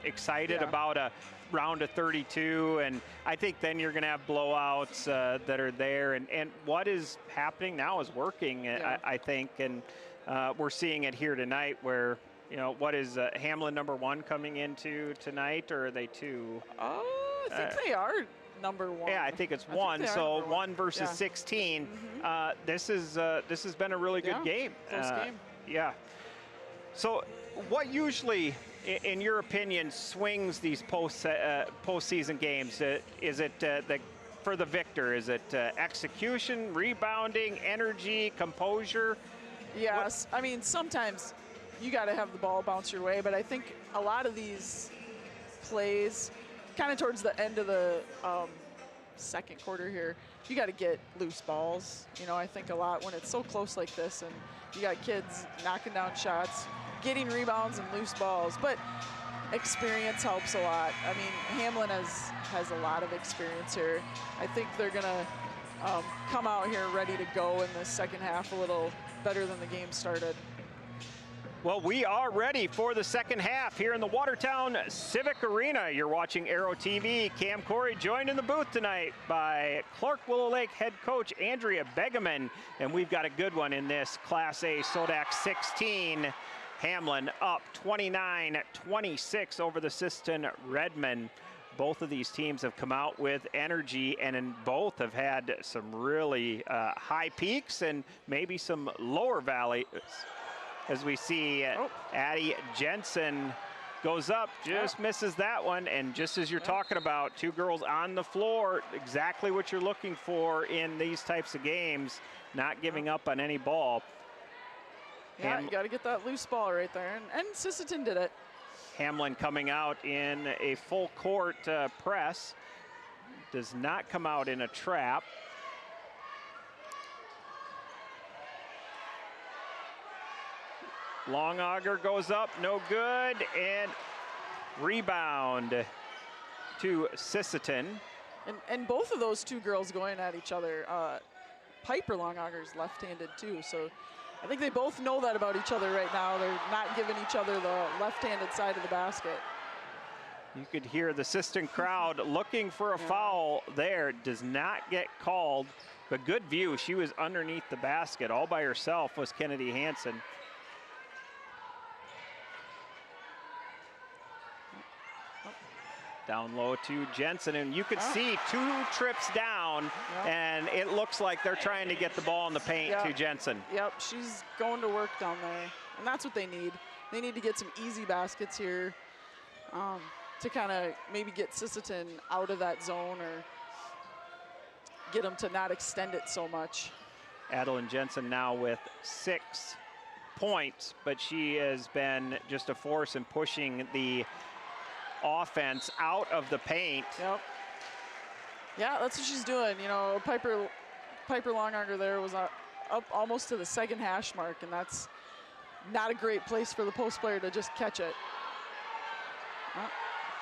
excited about a round of 32, and I think then you're going to have blowouts that are there. And what is happening now is working, Yeah. I think, and we're seeing it here tonight where, what is Hamlin #1 coming into tonight, or are they 2? I think they are number 1. Yeah, I think it's 1. So 1 versus Yeah. 16. This has been a really good game. Close game. Yeah. So, what usually, in your opinion, swings these postseason games? Is it for the victor? Is it execution, rebounding, energy, composure? Yes. Sometimes you got to have the ball bounce your way, but I think a lot of these plays, kind of towards the end of the second quarter here, you got to get loose balls. I think a lot when it's so close like this, and you got kids knocking down shots, getting rebounds and loose balls, but experience helps a lot. Hamlin has a lot of experience here. I think they're gonna come out here ready to go in the second half a little better than the game started. Well, we are ready for the second half here in the Watertown Civic Arena. You're watching Aero TV. Cam Corey joined in the booth tonight by Clark Willow Lake head coach Andrea Begeman. And we've got a good one in this Class A SoDak 16. Hamlin up 29-26 over the Sisseton Redmen. Both of these teams have come out with energy, and in both have had some really high peaks and maybe some lower valleys. As we see Addie Jensen goes up, just misses that one, and just as you're talking about, 2 girls on the floor, exactly what you're looking for in these types of games, not giving up on any ball. Yeah, you got to get that loose ball right there, and Sisseton did it. Hamlin coming out in a full court press, does not come out in a trap. Long auger goes up, no good, and rebound to Sisseton. And both of those 2 girls going at each other. Piper Longauger's left-handed too, so I think they both know that about each other right now. They're not giving each other the left-handed side of the basket. You could hear the Sisseton crowd looking for a foul there. Does not get called, but good view. She was underneath the basket. All by herself was Kennedy Hansen. Down low to Jensen, and you could see 2 trips down, and it looks like they're trying to get the ball in the paint to Jensen. Yep, she's going to work down there, and that's what they need. They need to get some easy baskets here to kind of maybe get Sisseton out of that zone or get them to not extend it so much. Adeline Jensen now with 6 points, but she has been just a force in pushing the offense out of the paint. Yep. Yeah, that's what she's doing. Piper Longauger there was up almost to the second hash mark, and that's not a great place for the post player to just catch it.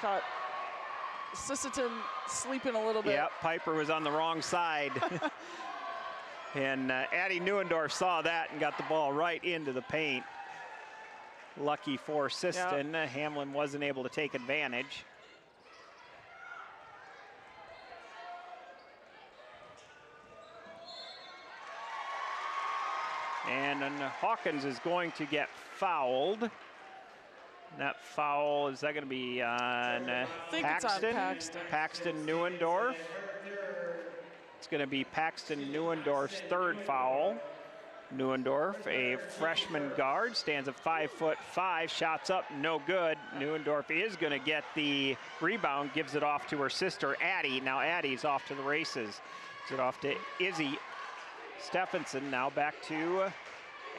Caught Sisseton sleeping a little bit. Yep, Piper was on the wrong side. And Addie Neuendorf saw that and got the ball right into the paint. Lucky for Sisseton, Hamlin wasn't able to take advantage. And then Hawkins is going to get fouled. That foul, is that going to be on Paxton? It's on Paxton. Paxton Neuendorf. It's going to be Paxton Neuendorf's third foul. Neuendorf, a freshman guard, stands at 5'5", shots up, no good. Neuendorf is going to get the rebound, gives it off to her sister, Addie. Now Addie's off to the races. Gives it off to Izzy Stephenson. Now back to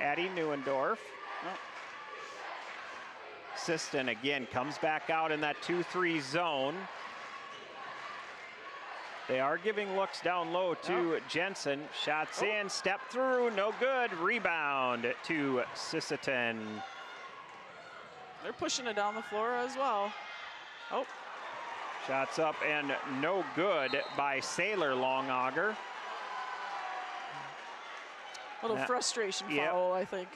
Addie Neuendorf. Oh. Sisseton again comes back out in that 2-3 zone. They are giving looks down low to Jensen. Shots in, step through, no good. Rebound to Sisseton. They're pushing it down the floor as well. Oh. Shots up and no good by Sailor Longauger. Little frustration foul, I think.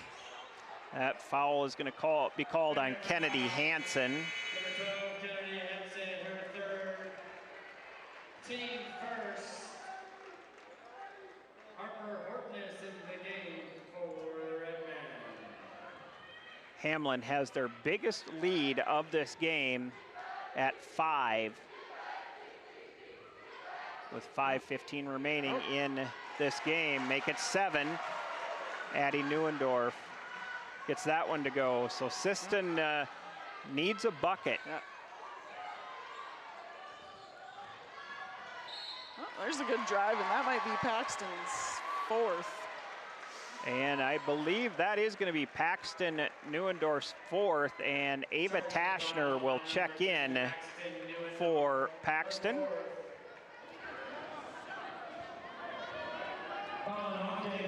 That foul is going to be called on Kennedy Hansen. Number 12, Kennedy Hansen, her third. Team first. Harper Hortness in the game for the Redmen. Hamlin has their biggest lead of this game at 5. With 5:15 remaining in this game. Make it 7. Addie Neuendorf gets that one to go. So Sisseton needs a bucket. Yeah. Well, there's a good drive, and that might be Paxton's 4th. And I believe that is going to be Paxton Neuendorf's 4th, and Ava Tashner will check in for Paxton.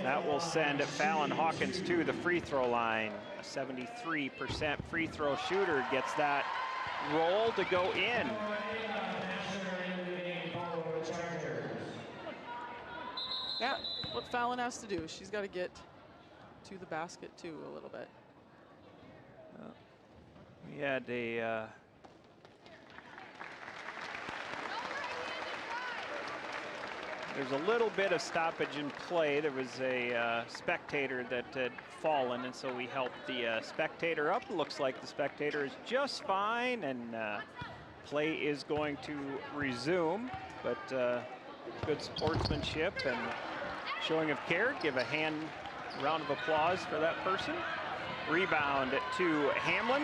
That will send Fallon Hawkins to the free throw line. A 73% free throw shooter gets that roll to go in. Yeah, what Fallon has to do, she's got to get to the basket too a little bit. We had a there's a little bit of stoppage in play. There was a spectator that had fallen, and so we helped the spectator up. It looks like the spectator is just fine, and play is going to resume. But good sportsmanship and showing of care. Give a round of applause for that person. Rebound to Hamlin.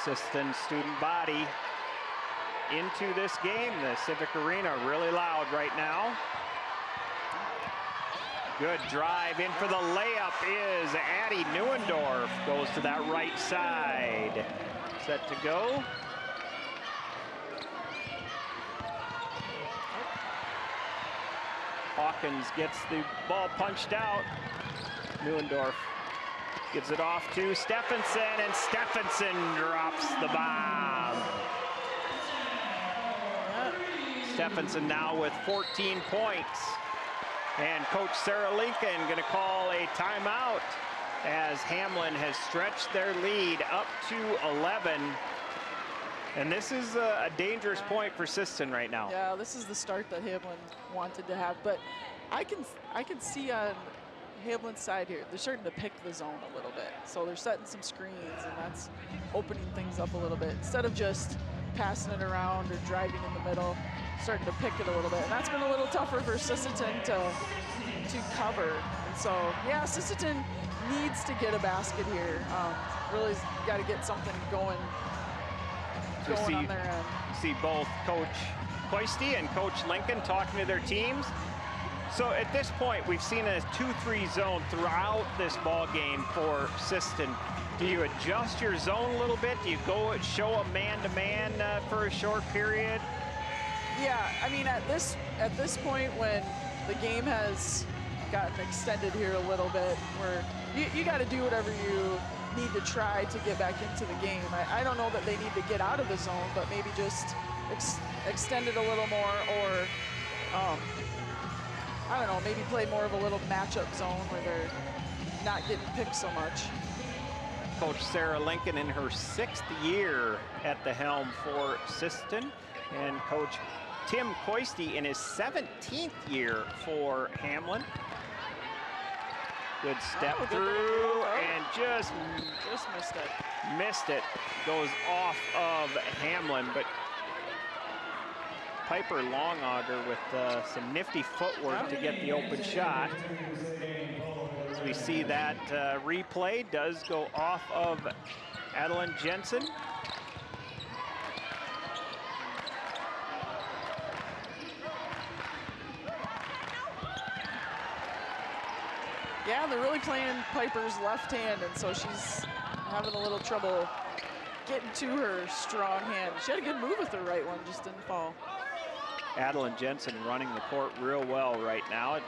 Sisseton student body into this game. The Civic Arena really loud right now. Good drive in for the layup is Addie Neuendorf. Goes to that right side. Set to go. Hawkins gets the ball punched out. Neuendorf gives it off to Stephenson, and Stephenson drops the bomb. Stephenson now with 14 points. And Coach Sarah Lincoln going to call a timeout as Hamlin has stretched their lead up to 11. And this is a dangerous point for Sisseton right now. Yeah, this is the start that Hamlin wanted to have. But I can see on Hamlin's side here, they're starting to pick the zone a little bit. So they're setting some screens, and that's opening things up a little bit. Instead of just passing it around or driving in the middle, starting to pick it a little bit. And that's been a little tougher for Sisseton to cover. And so, yeah, Sisseton needs to get a basket here. Really got to get something going on their end. See both Coach Coisty and Coach Lincoln talking to their teams. So at this point, we've seen a 2-3 zone throughout this ball game for Sisseton. Do you adjust your zone a little bit? Do you go show a man-to-man for a short period? Yeah, I mean, at this point, when the game has gotten extended here a little bit, where you got to do whatever you need to try to get back into the game. I don't know that they need to get out of the zone, but maybe just extend it a little more, or I don't know, maybe play more of a little matchup zone where they're not getting picked so much. Coach Sarah Lincoln in her 6th year at the helm for Sisseton, and Coach Tim Coisty in his 17th year for Hamlin. Good step through and just missed it. Missed it. Goes off of Hamlin, but Piper Longauger with some nifty footwork to get the open shot. As we see that replay, does go off of Adeline Jensen. Yeah, they're really playing Piper's left hand, and so she's having a little trouble getting to her strong hand. She had a good move with her right one, just didn't fall. Adeline Jensen running the court real well right now.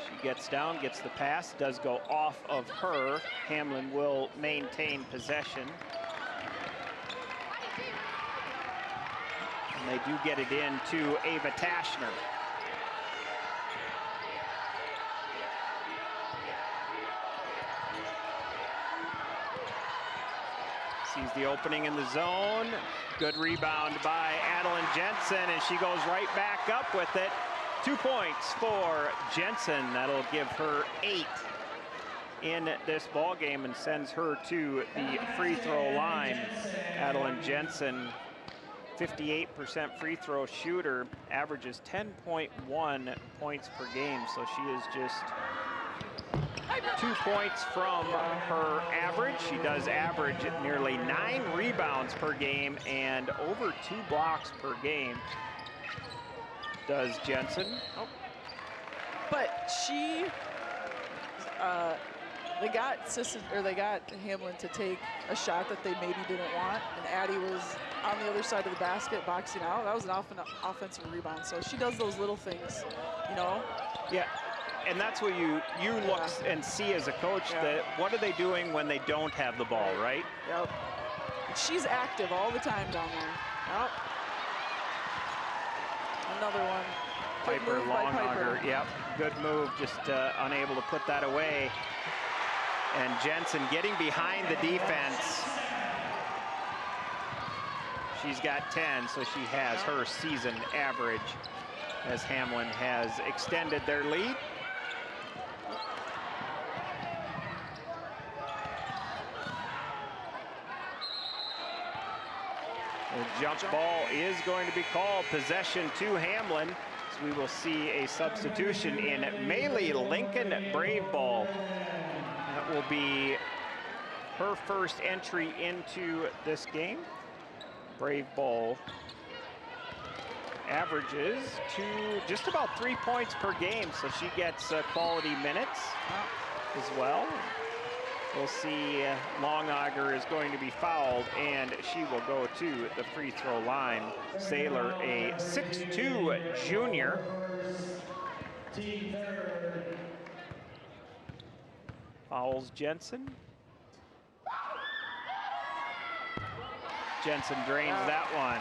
She gets down, gets the pass, does go off of her. Hamlin will maintain possession. And they do get it in to Ava Tashner. Sees the opening in the zone. Good rebound by Adeline Jensen, and she goes right back up with it. 2 points for Jensen. That'll give her 8 in this ball game and sends her to the free throw line. Adeline Jensen, 58% free throw shooter, averages 10.1 points per game, so she is just 2 points from her average. She does average nearly 9 rebounds per game and over 2 blocks per game, does Jensen. Oh. But she, they got Hamlin to take a shot that they maybe didn't want, and Addie was on the other side of the basket boxing out. That was an offensive rebound. So she does those little things, you know. Yeah. And that's what you look and see as a coach, that what are they doing when they don't have the ball, right? Yep. And she's active all the time down there. Yep. Another one. Piper Longauger, yep. Good move, just unable to put that away. And Jensen getting behind the defense. She's got 10, so she has her season average as Hamlin has extended their lead. The jump ball is going to be called. Possession to Hamlin. So we will see a substitution in Maylee Lincoln Braveball. That will be her first entry into this game. Braveball averages to just about 3 points per game, so she gets quality minutes as well. We'll see Longauger is going to be fouled, and she will go to the free throw line. Saylor, a 6'2" junior. Fouls Jensen. Jensen drains that one.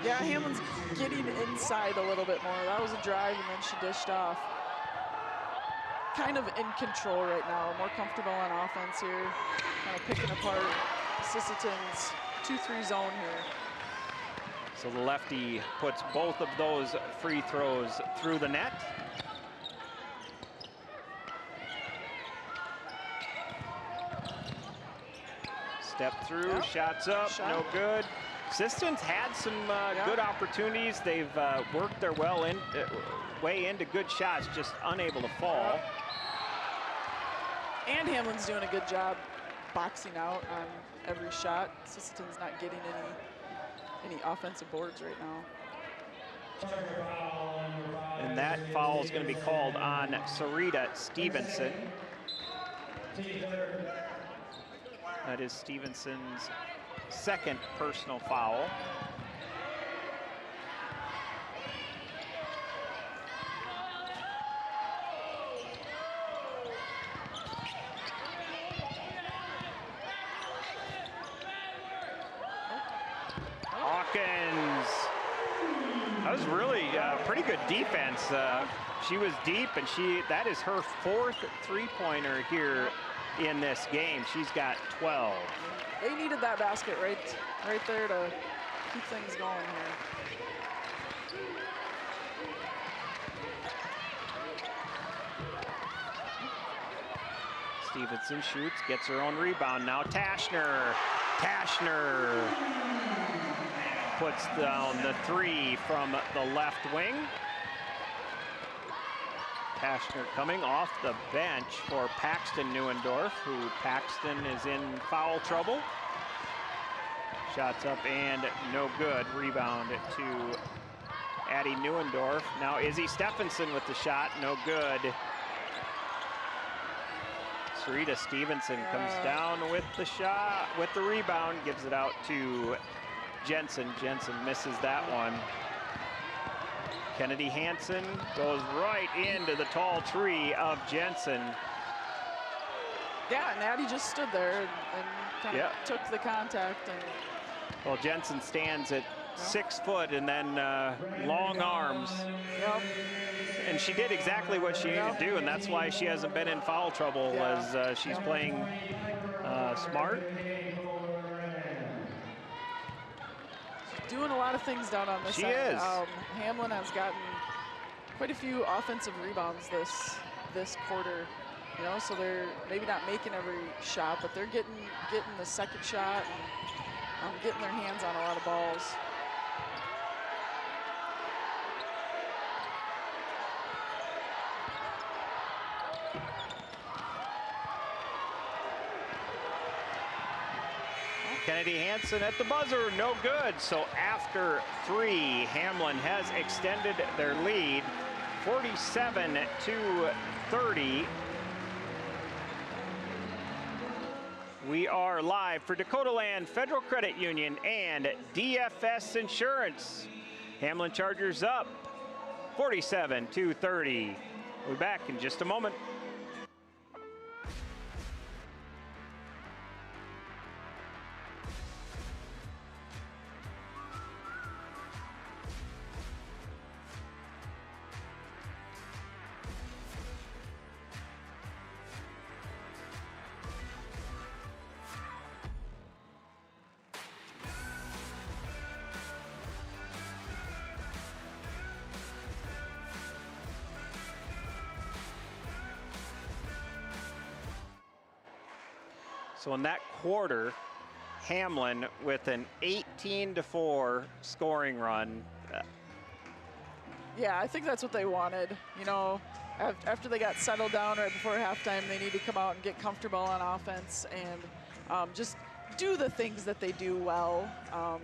Yeah, Hamlin's getting inside a little bit more. That was a drive, and then she dished off. Kind of in control right now, more comfortable on offense here, kind of picking apart Sisseton's 2-3 zone here. So the lefty puts both of those free throws through the net. Step through, shots up, no good. Sisseton's had some good opportunities. They've worked their way into good shots, just unable to fall. And Hamlin's doing a good job boxing out on every shot. Sisseton's not getting any offensive boards right now. And that foul is going to be called on Sarita Stevenson. That is Stevenson's second personal foul. Hawkins. That was really pretty good defense. She was deep, and that is her 4th three-pointer here in this game. She's got 12. They needed that basket right there to keep things going here. Stevenson shoots, gets her own rebound now. Tashner puts down the 3 from the left wing. Tashner coming off the bench for Paxton Neuendorf, who Paxton is in foul trouble. Shots up and no good. Rebound to Addie Neuendorf. Now Izzy Stephenson with the shot, no good. Sarita Stevenson comes down with the shot, with the rebound, gives it out to Jensen. Jensen misses that one. Kennedy Hansen goes right into the tall tree of Jensen. Yeah, and Addie just stood there and kind of took the contact. And well, Jensen stands at 6 foot and then long arms. Yep. And she did exactly what she needed to do, and that's why she hasn't been in foul trouble, was she's playing smart. Doing a lot of things down on this She side. is. Hamlin has gotten quite a few offensive rebounds this quarter, you know, so they're maybe not making every shot, but they're getting the second shot and getting their hands on a lot of balls. Kennedy Hansen at the buzzer, no good. So after 3, Hamlin has extended their lead, 47-30. We are live for Dakota Land Federal Credit Union and DFS Insurance. Hamlin Chargers up, 47-30. We'll be back in just a moment. So in that quarter, Hamlin with an 18-4 scoring run. Yeah, I think that's what they wanted. You know, after they got settled down right before halftime, they need to come out and get comfortable on offense and just do the things that they do well. And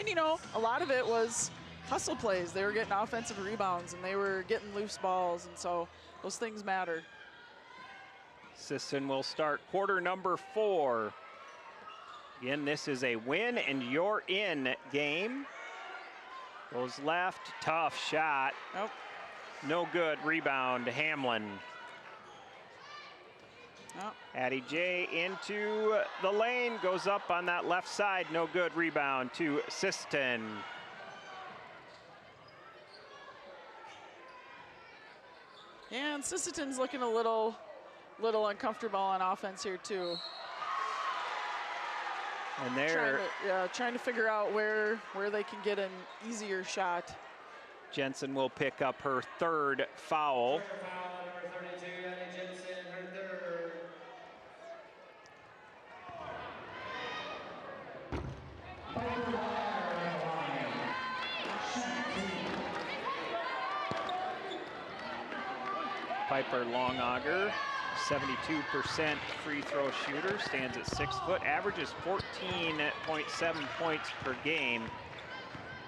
you know, a lot of it was hustle plays. They were getting offensive rebounds and they were getting loose balls, and so those things matter. Sisseton will start quarter number 4. Again, this is a win and you're in game. Goes left, tough shot. Nope. No good, rebound, Hamlin. Nope. Addie J into the lane, goes up on that left side, no good, rebound to Sisseton. Yeah, and Sisseton's looking a little uncomfortable on offense here too. And they're trying to figure out where they can get an easier shot. Jensen will pick up her 3rd foul. Number 32, Annie Jensen, her 3rd. Piper Longauger, 72% free throw shooter, stands at 6 foot, averages 14.7 points per game.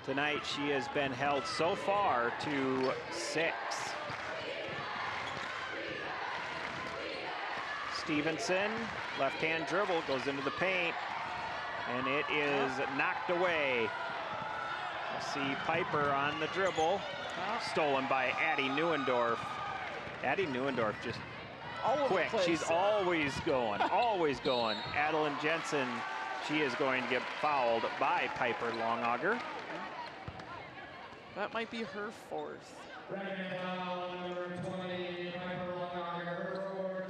Tonight she has been held so far to 6. Stevenson, left-hand dribble, goes into the paint, and it is knocked away. We'll see Piper on the dribble, stolen by Addie Neuendorf. Addie Neuendorf just quick. She's always going, always going. Adeline Jensen, she is going to get fouled by Piper Longauger. That might be her 4th.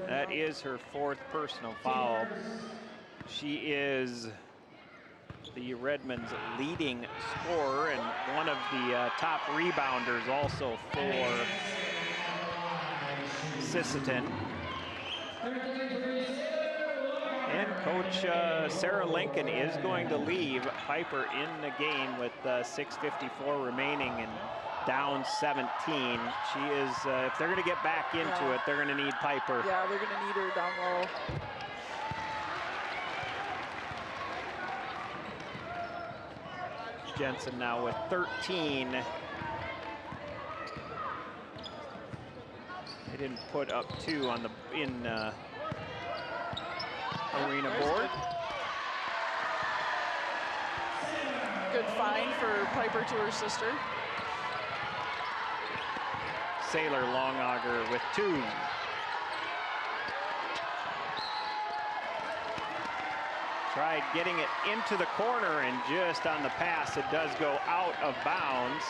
That That is her 4th personal foul. She is the Redmen's leading scorer and one of the top rebounders also for Sisseton. And Coach Sarah Lincoln is going to leave Piper in the game with 6:54 remaining and down 17. She is, if they're going to get back into it, they're going to need Piper. Yeah, they're going to need her down low. Jensen now with 13. They didn't put up 2 on the arena board. Good find for Piper to her sister. Sailor Longauger with 2. Tried getting it into the corner, and just on the pass, it does go out of bounds.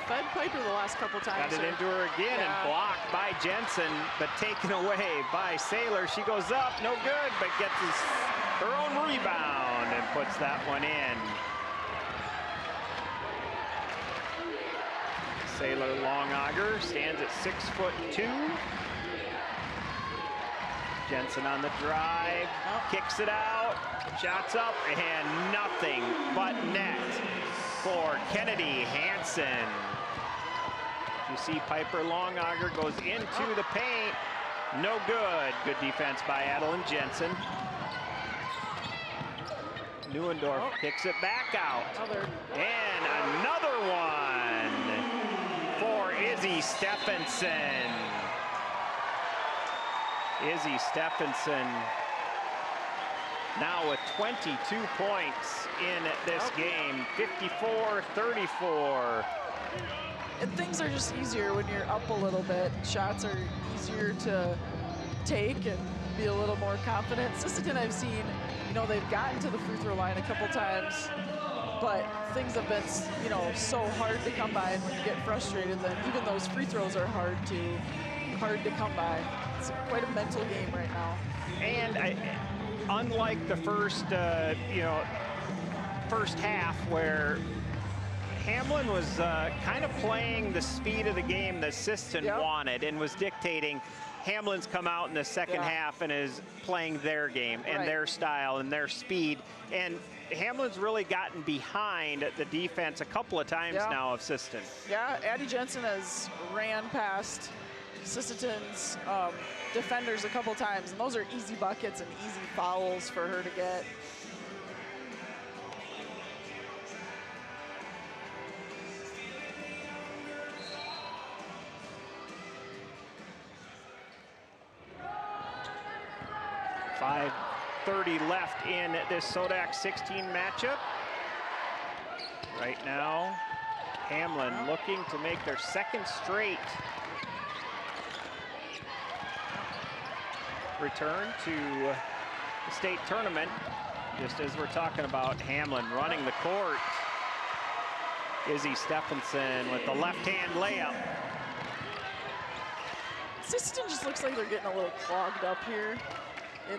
Fed Piper the last couple times. Got it into her again and blocked by Jensen, but taken away by Sailor. She goes up, no good, but gets her own rebound and puts that one in. Sailor Longauger stands at 6'2". Jensen on the drive, kicks it out, shots up, and nothing but net for Kennedy Hansen. You see Piper Longauger goes into the paint. No good. Good defense by Adeline Jensen. Neuendorf kicks it back out. And another one for Izzy Stephenson. Izzy Stephenson now with 22 points in this game, 54-34. And things are just easier when you're up a little bit. Shots are easier to take and be a little more confident. Sisseton, I've seen, you know, they've gotten to the free throw line a couple times, but things have been, you know, so hard to come by. And when you get frustrated, then even those free throws are hard to come by. It's quite a mental game right now. And unlike the first, first half where Hamlin was kind of playing the speed of the game that Sisseton wanted and was dictating, Hamlin's come out in the second half and is playing their game and their style and their speed. And Hamlin's really gotten behind the defense a couple of times now of Sisseton. Yeah, Addie Jensen has ran past Sisseton's defenders a couple times, and those are easy buckets and easy fouls for her to get. .5:30 left in this SoDak 16 matchup. Right now, Hamlin looking to make their second straight return to the state tournament. Just as we're talking about Hamlin running the court. Izzy Stephenson with the left-hand layup. Sisseton just looks like they're getting a little clogged up here in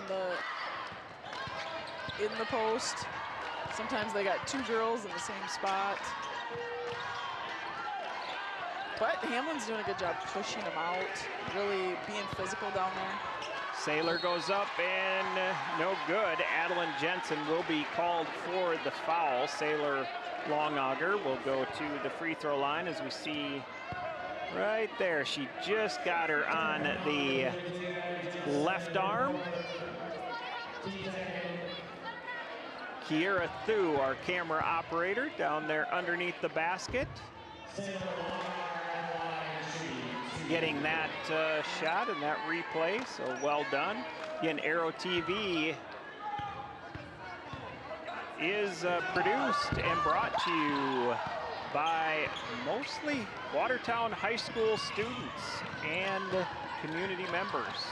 the post. Sometimes they got 2 girls in the same spot. But Hamlin's doing a good job pushing them out, really being physical down there. Sailor goes up and no good. Adeline Jensen will be called for the foul. Sailor Longauger will go to the free throw line, as we see right there. She just got her on the left arm. Kiera Thu, our camera operator, down there underneath the basket, getting that shot and that replay, so well done. Again, Aero TV is produced and brought to you by mostly Watertown High School students and community members.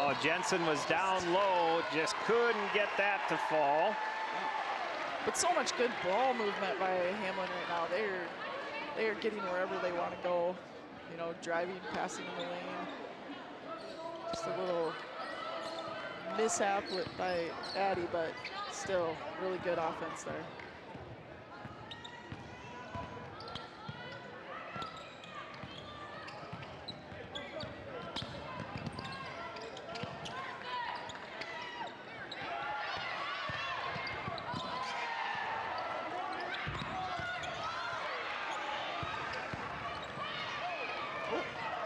Oh, Jensen was down low, just couldn't get that to fall. But so much good ball movement by Hamlin right now. They are getting wherever they want to go. You know, driving, passing in the lane. Just a little mishap by Addie, but still really good offense there.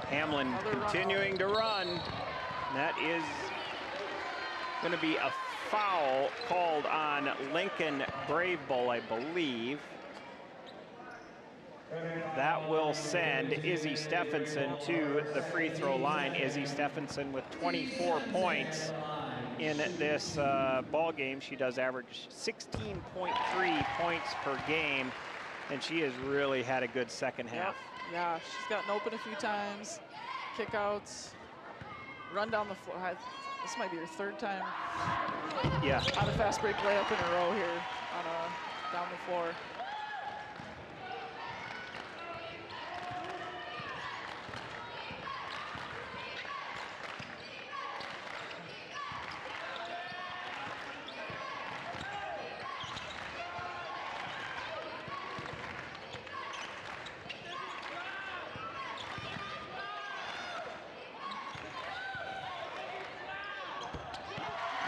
Hamlin continuing to run. That is going to be a foul called on Lincoln Brave Bull, I believe. That will send Izzy Stephenson to the free throw line. Izzy Stephenson with 24 points in this ball game. She does average 16.3 points per game, and she has really had a good second half. Yeah, she's gotten open a few times, kickouts, run down the floor. This might be her third time on a fast break layup in a row here down the floor.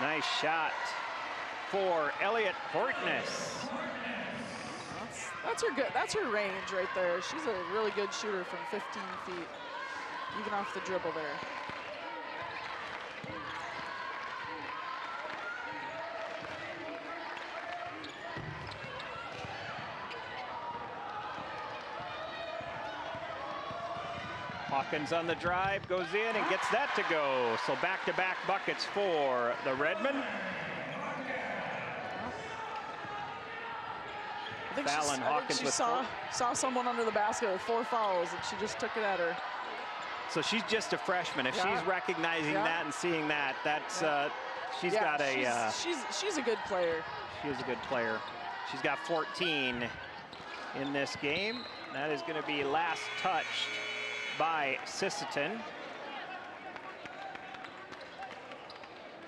Nice shot for Elliot Hortness. That's her range right there. She's a really good shooter from 15 feet, even off the dribble there. Hawkins on the drive, goes in and gets that to go. So back-to-back buckets for the Redmen. I think she saw someone under the basket with 4 fouls, and she just took it at her. So she's just a freshman. If she's recognizing that and seeing that, that's she's got a. She's a good player. She is a good player. She's got 14 in this game. That is going to be last touched by Sisseton,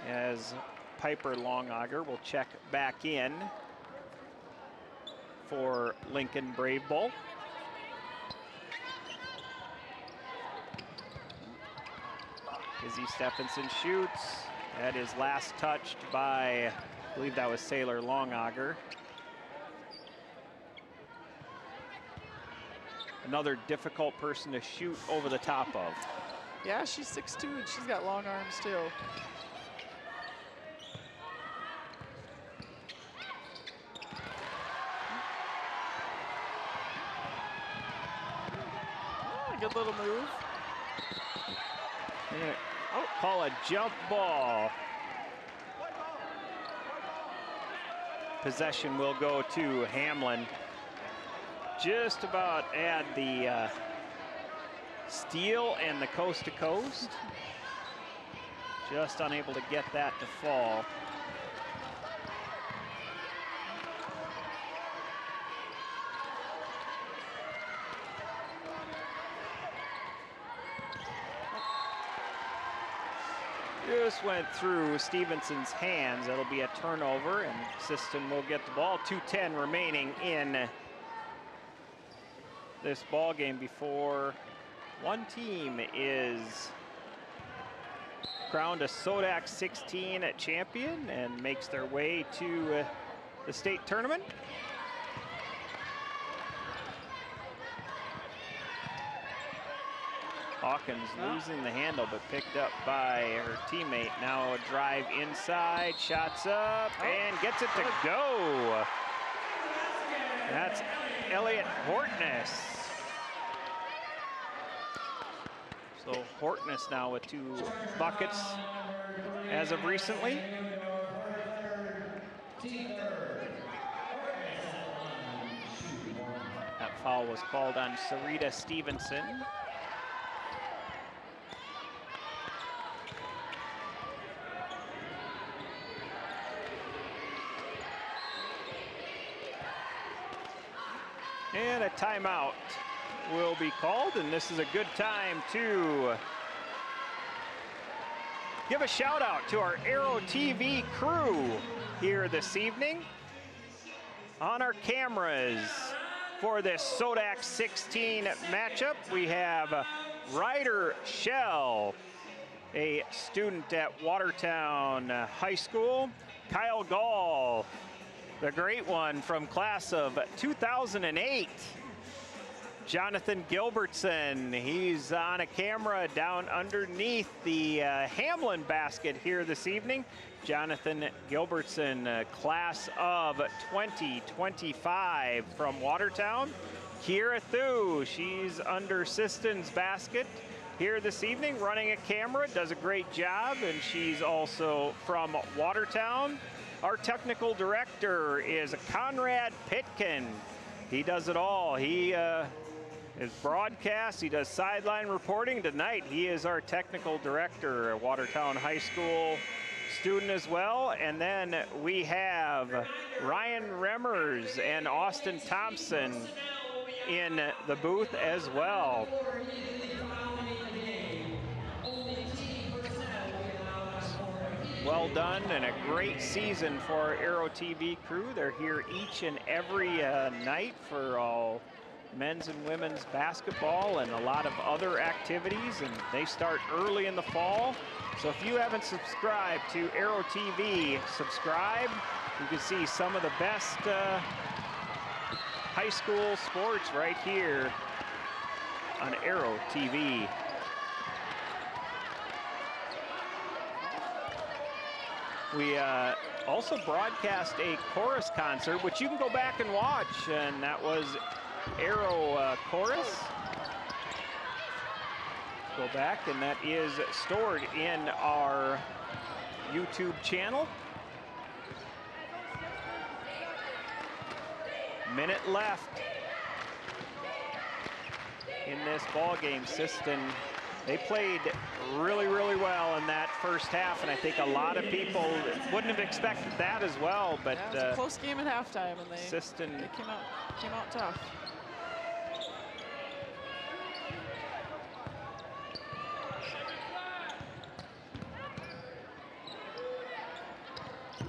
as Piper Longauger will check back in for Lincoln Brave Bull. Izzy Stephenson shoots. That is last touched by, I believe that was Sailor Longauger. Another difficult person to shoot over the top of. Yeah, she's 6'2", and she's got long arms too. Good little move. Call a jump ball. Possession will go to Hamlin. Just about add the steal and the coast to coast. Just unable to get that to fall. Just went through Stevenson's hands. That'll be a turnover, and Sisseton will get the ball. 2:10 remaining in this ball game before one team is crowned a SoDak 16 champion and makes their way to the state tournament. Hawkins losing the handle, but picked up by her teammate. Now a drive inside, shots up, and gets it to go. That's Elliot Hortness. So Hortness now with 2 buckets as of recently. That foul was called on Sarita Stevenson. And a timeout will be called, and this is a good time to give a shout out to our Aero TV crew here this evening. On our cameras for this SoDak 16 matchup, we have Ryder Shell, a student at Watertown High School. Kyle Gall, the great one from class of 2008. Jonathan Gilbertson, he's on a camera down underneath the Hamlin basket here this evening. Jonathan Gilbertson, class of 2025 from Watertown. Kira Thu, she's under Sisseton's basket here this evening, running a camera, does a great job, and she's also from Watertown. Our technical director is Conrad Pitkin. He does it all. He is broadcast, he does sideline reporting. Tonight, he is our technical director, a Watertown High School student as well. And then we have Ryan Remmers and Austin Thompson in the booth as well. Well done, and a great season for our Aero TV crew. They're here each and every night for all men's and women's basketball and a lot of other activities, and they start early in the fall. So if you haven't subscribed to Aero TV, subscribe. You can see some of the best high school sports right here on Aero TV. We also broadcast a chorus concert, which you can go back and watch, and that was Aero Chorus. Go back, and that is stored in our YouTube channel. Minute left in this ball game. Sisseton, they played really, really well in that first half, and I think a lot of people wouldn't have expected that as well. But yeah, it was a close game at halftime, and they Sisseton came out tough.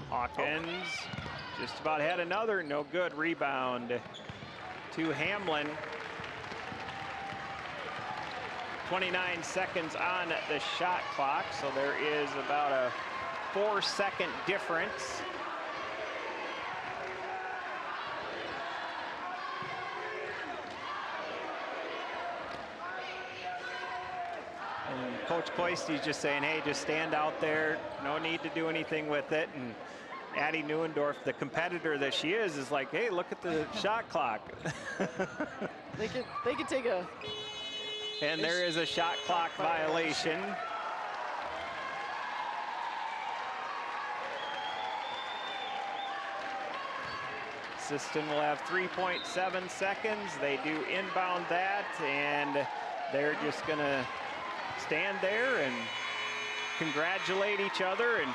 Hawkins just about had another, no good. Rebound to Hamlin. 29 seconds on the shot clock, so there is about a 4-second difference. And Coach Cloisty's just saying, hey, just stand out there. No need to do anything with it. And Addie Neuendorf, the competitor that she is like, hey, look at the shot clock. They could take a... And there is a shot clock violation. Sisseton will have 3.7 seconds. They do inbound that, and they're just gonna stand there and congratulate each other. And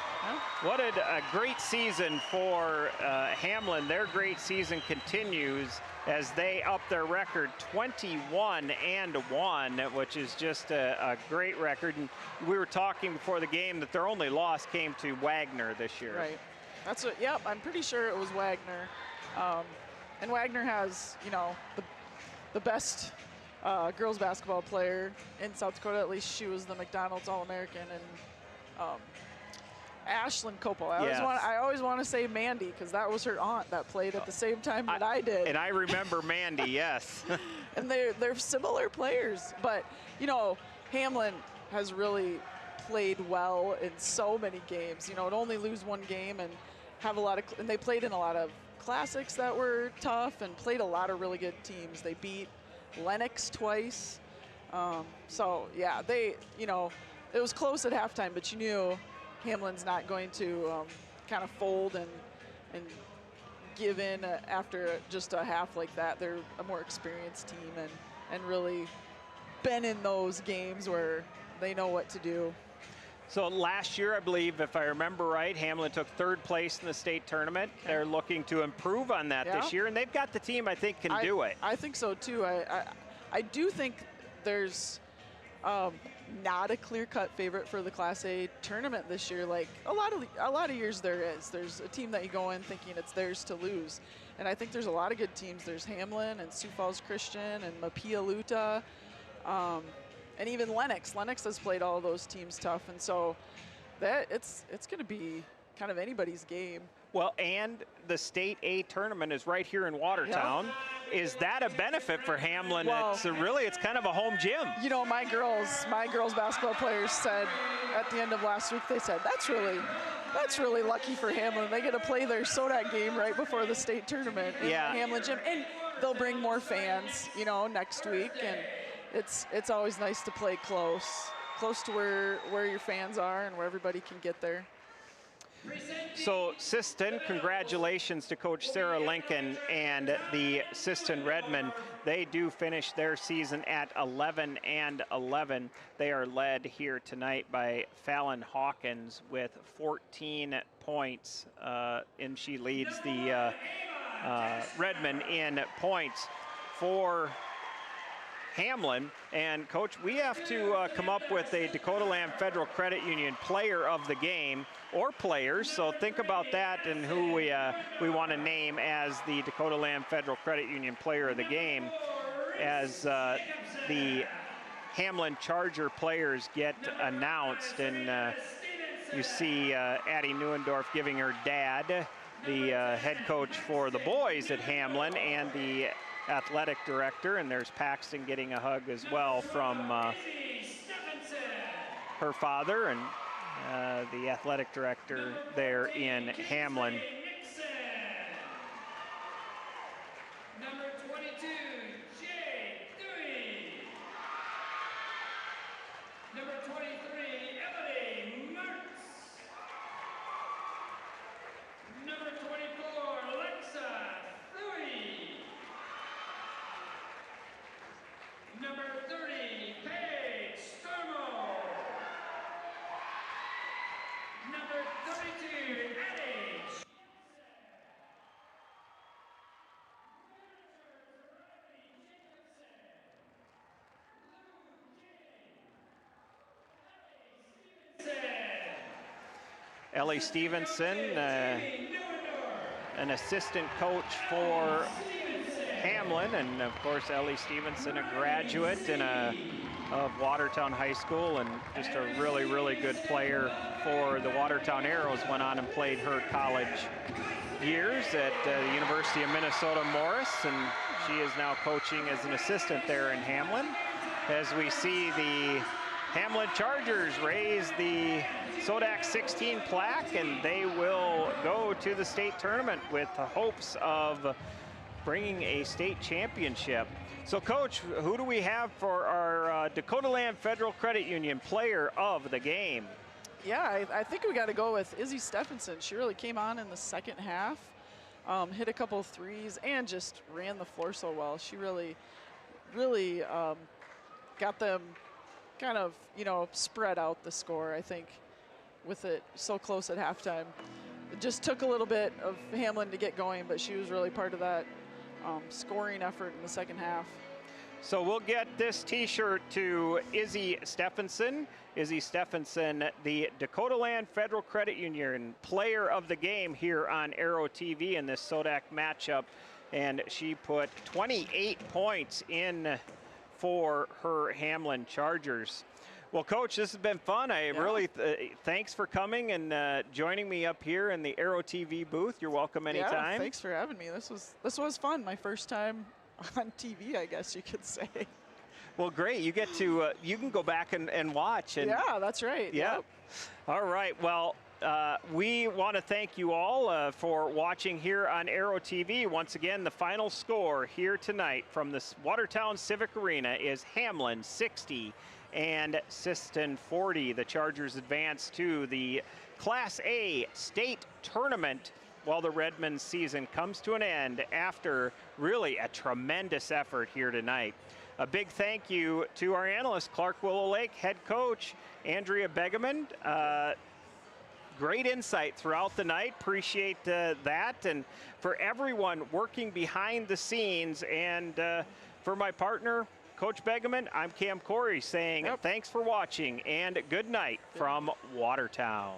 what a great season for Hamlin. Their great season continues as they up their record 21-1, which is just a great record. And we were talking before the game that their only loss came to Wagner this year. Right. That's what. Yep. I'm pretty sure it was Wagner. And Wagner has, you know, the best girls basketball player in South Dakota. At least she was the McDonald's All-American. And Ashlyn Copel. I always want to say Mandy, because that was her aunt that played at the same time that I did. And I remember Mandy, yes. And they're similar players, but you know, Hamlin has really played well in so many games. You know, to only lose one game and have a lot of, and they played in a lot of classics that were tough and played a lot of really good teams. They beat Lennox twice. So yeah, you know, it was close at halftime, but you knew Hamlin's not going to kind of fold and give in after just a half like that. They're a more experienced team and really been in those games where they know what to do. So last year, I believe, if I remember right, Hamlin took 3rd place in the state tournament. Okay. They're looking to improve on that this year, and they've got the team I think can do it. I think so too. I do think there's not a clear-cut favorite for the Class A tournament this year. Like a lot of years there is. There's a team that you go in thinking it's theirs to lose, and I think there's a lot of good teams. There's Hamlin and Sioux Falls Christian and Mapia-Luta. And even Lennox. Lennox has played all those teams tough, and so that it's going to be kind of anybody's game. Well, and the State A tournament is right here in Watertown. Yep. Is that a benefit for Hamlin? Well, it's kind of a home gym. You know, my girls basketball players said at the end of last week, they said that's really lucky for Hamlin. They get to play their SoDak game right before the state tournament in the Hamlin gym, and they'll bring more fans, you know, next week. And it's always nice to play close to where your fans are and where everybody can get there. So Sisseton, congratulations to Coach Sarah Lincoln and the Sisseton Redmen. They do finish their season at 11-11. They are led here tonight by Fallon Hawkins with 14 points, and she leads the Redmen in points. For Hamlin, and Coach, we have to come up with a Dakota Land Federal Credit Union player of the game or players, so think about that and who we want to name as the Dakota Land Federal Credit Union player of the game as the Hamlin Charger players get announced. And you see Addie Neuendorf giving her dad, the head coach for the boys at Hamlin, and the athletic director, and there's Paxton getting a hug as well from her father and the athletic director there in Hamlin. Number 22, Jay Dewey. Number 23, Emily Mertz. Number 24, Alexa Louie. Number 30, Paige Stormo. Number 32, Eddie. Ellie Stevenson, an assistant coach for Hamlin, and of course Ellie Stevenson, a graduate of Watertown High School, and just a really, really good player for the Watertown Arrows. Went on and played her college years at the University of Minnesota Morris, and she is now coaching as an assistant there in Hamlin. As we see the Hamlin Chargers raise the SoDak 16 plaque, and they will go to the state tournament with the hopes of bringing a state championship. So Coach, who do we have for our Dakota Land Federal Credit Union player of the game? Yeah, I think we got to go with Izzy Stephenson. She really came on in the second half, hit a couple of threes, and just ran the floor so well. She really got them kind of, you know, spread out the score, I think, with it so close at halftime. It just took a little bit of Hamlin to get going, but she was really part of that scoring effort in the second half. So we'll get this t-shirt to Izzy Stephenson. Izzy Stephenson, the Dakota Land Federal Credit Union player of the game here on Arrow TV in this SoDak matchup. And she put 28 points in for her Hamlin Chargers. Well, Coach, this has been fun. Really thanks for coming and joining me up here in the Arrow TV booth. You're welcome anytime. Yeah, thanks for having me. This was fun. My first time on TV, I guess you could say. Well, great. You get to you can go back and watch. And yeah, that's right. Yeah. Yep. All right. Well, we want to thank you all for watching here on Arrow TV. Once again, the final score here tonight from the Watertown Civic Arena is Hamlin 60 and Sisseton 40. The Chargers advance to the Class A state tournament well, the Redmen season comes to an end after really a tremendous effort here tonight. A big thank you to our analyst, Clark Willow Lake head coach, Andrea Begeman. Great insight throughout the night. Appreciate that. And for everyone working behind the scenes, and for my partner, Coach Begeman, I'm Cam Corey saying thanks for watching and good night from Watertown.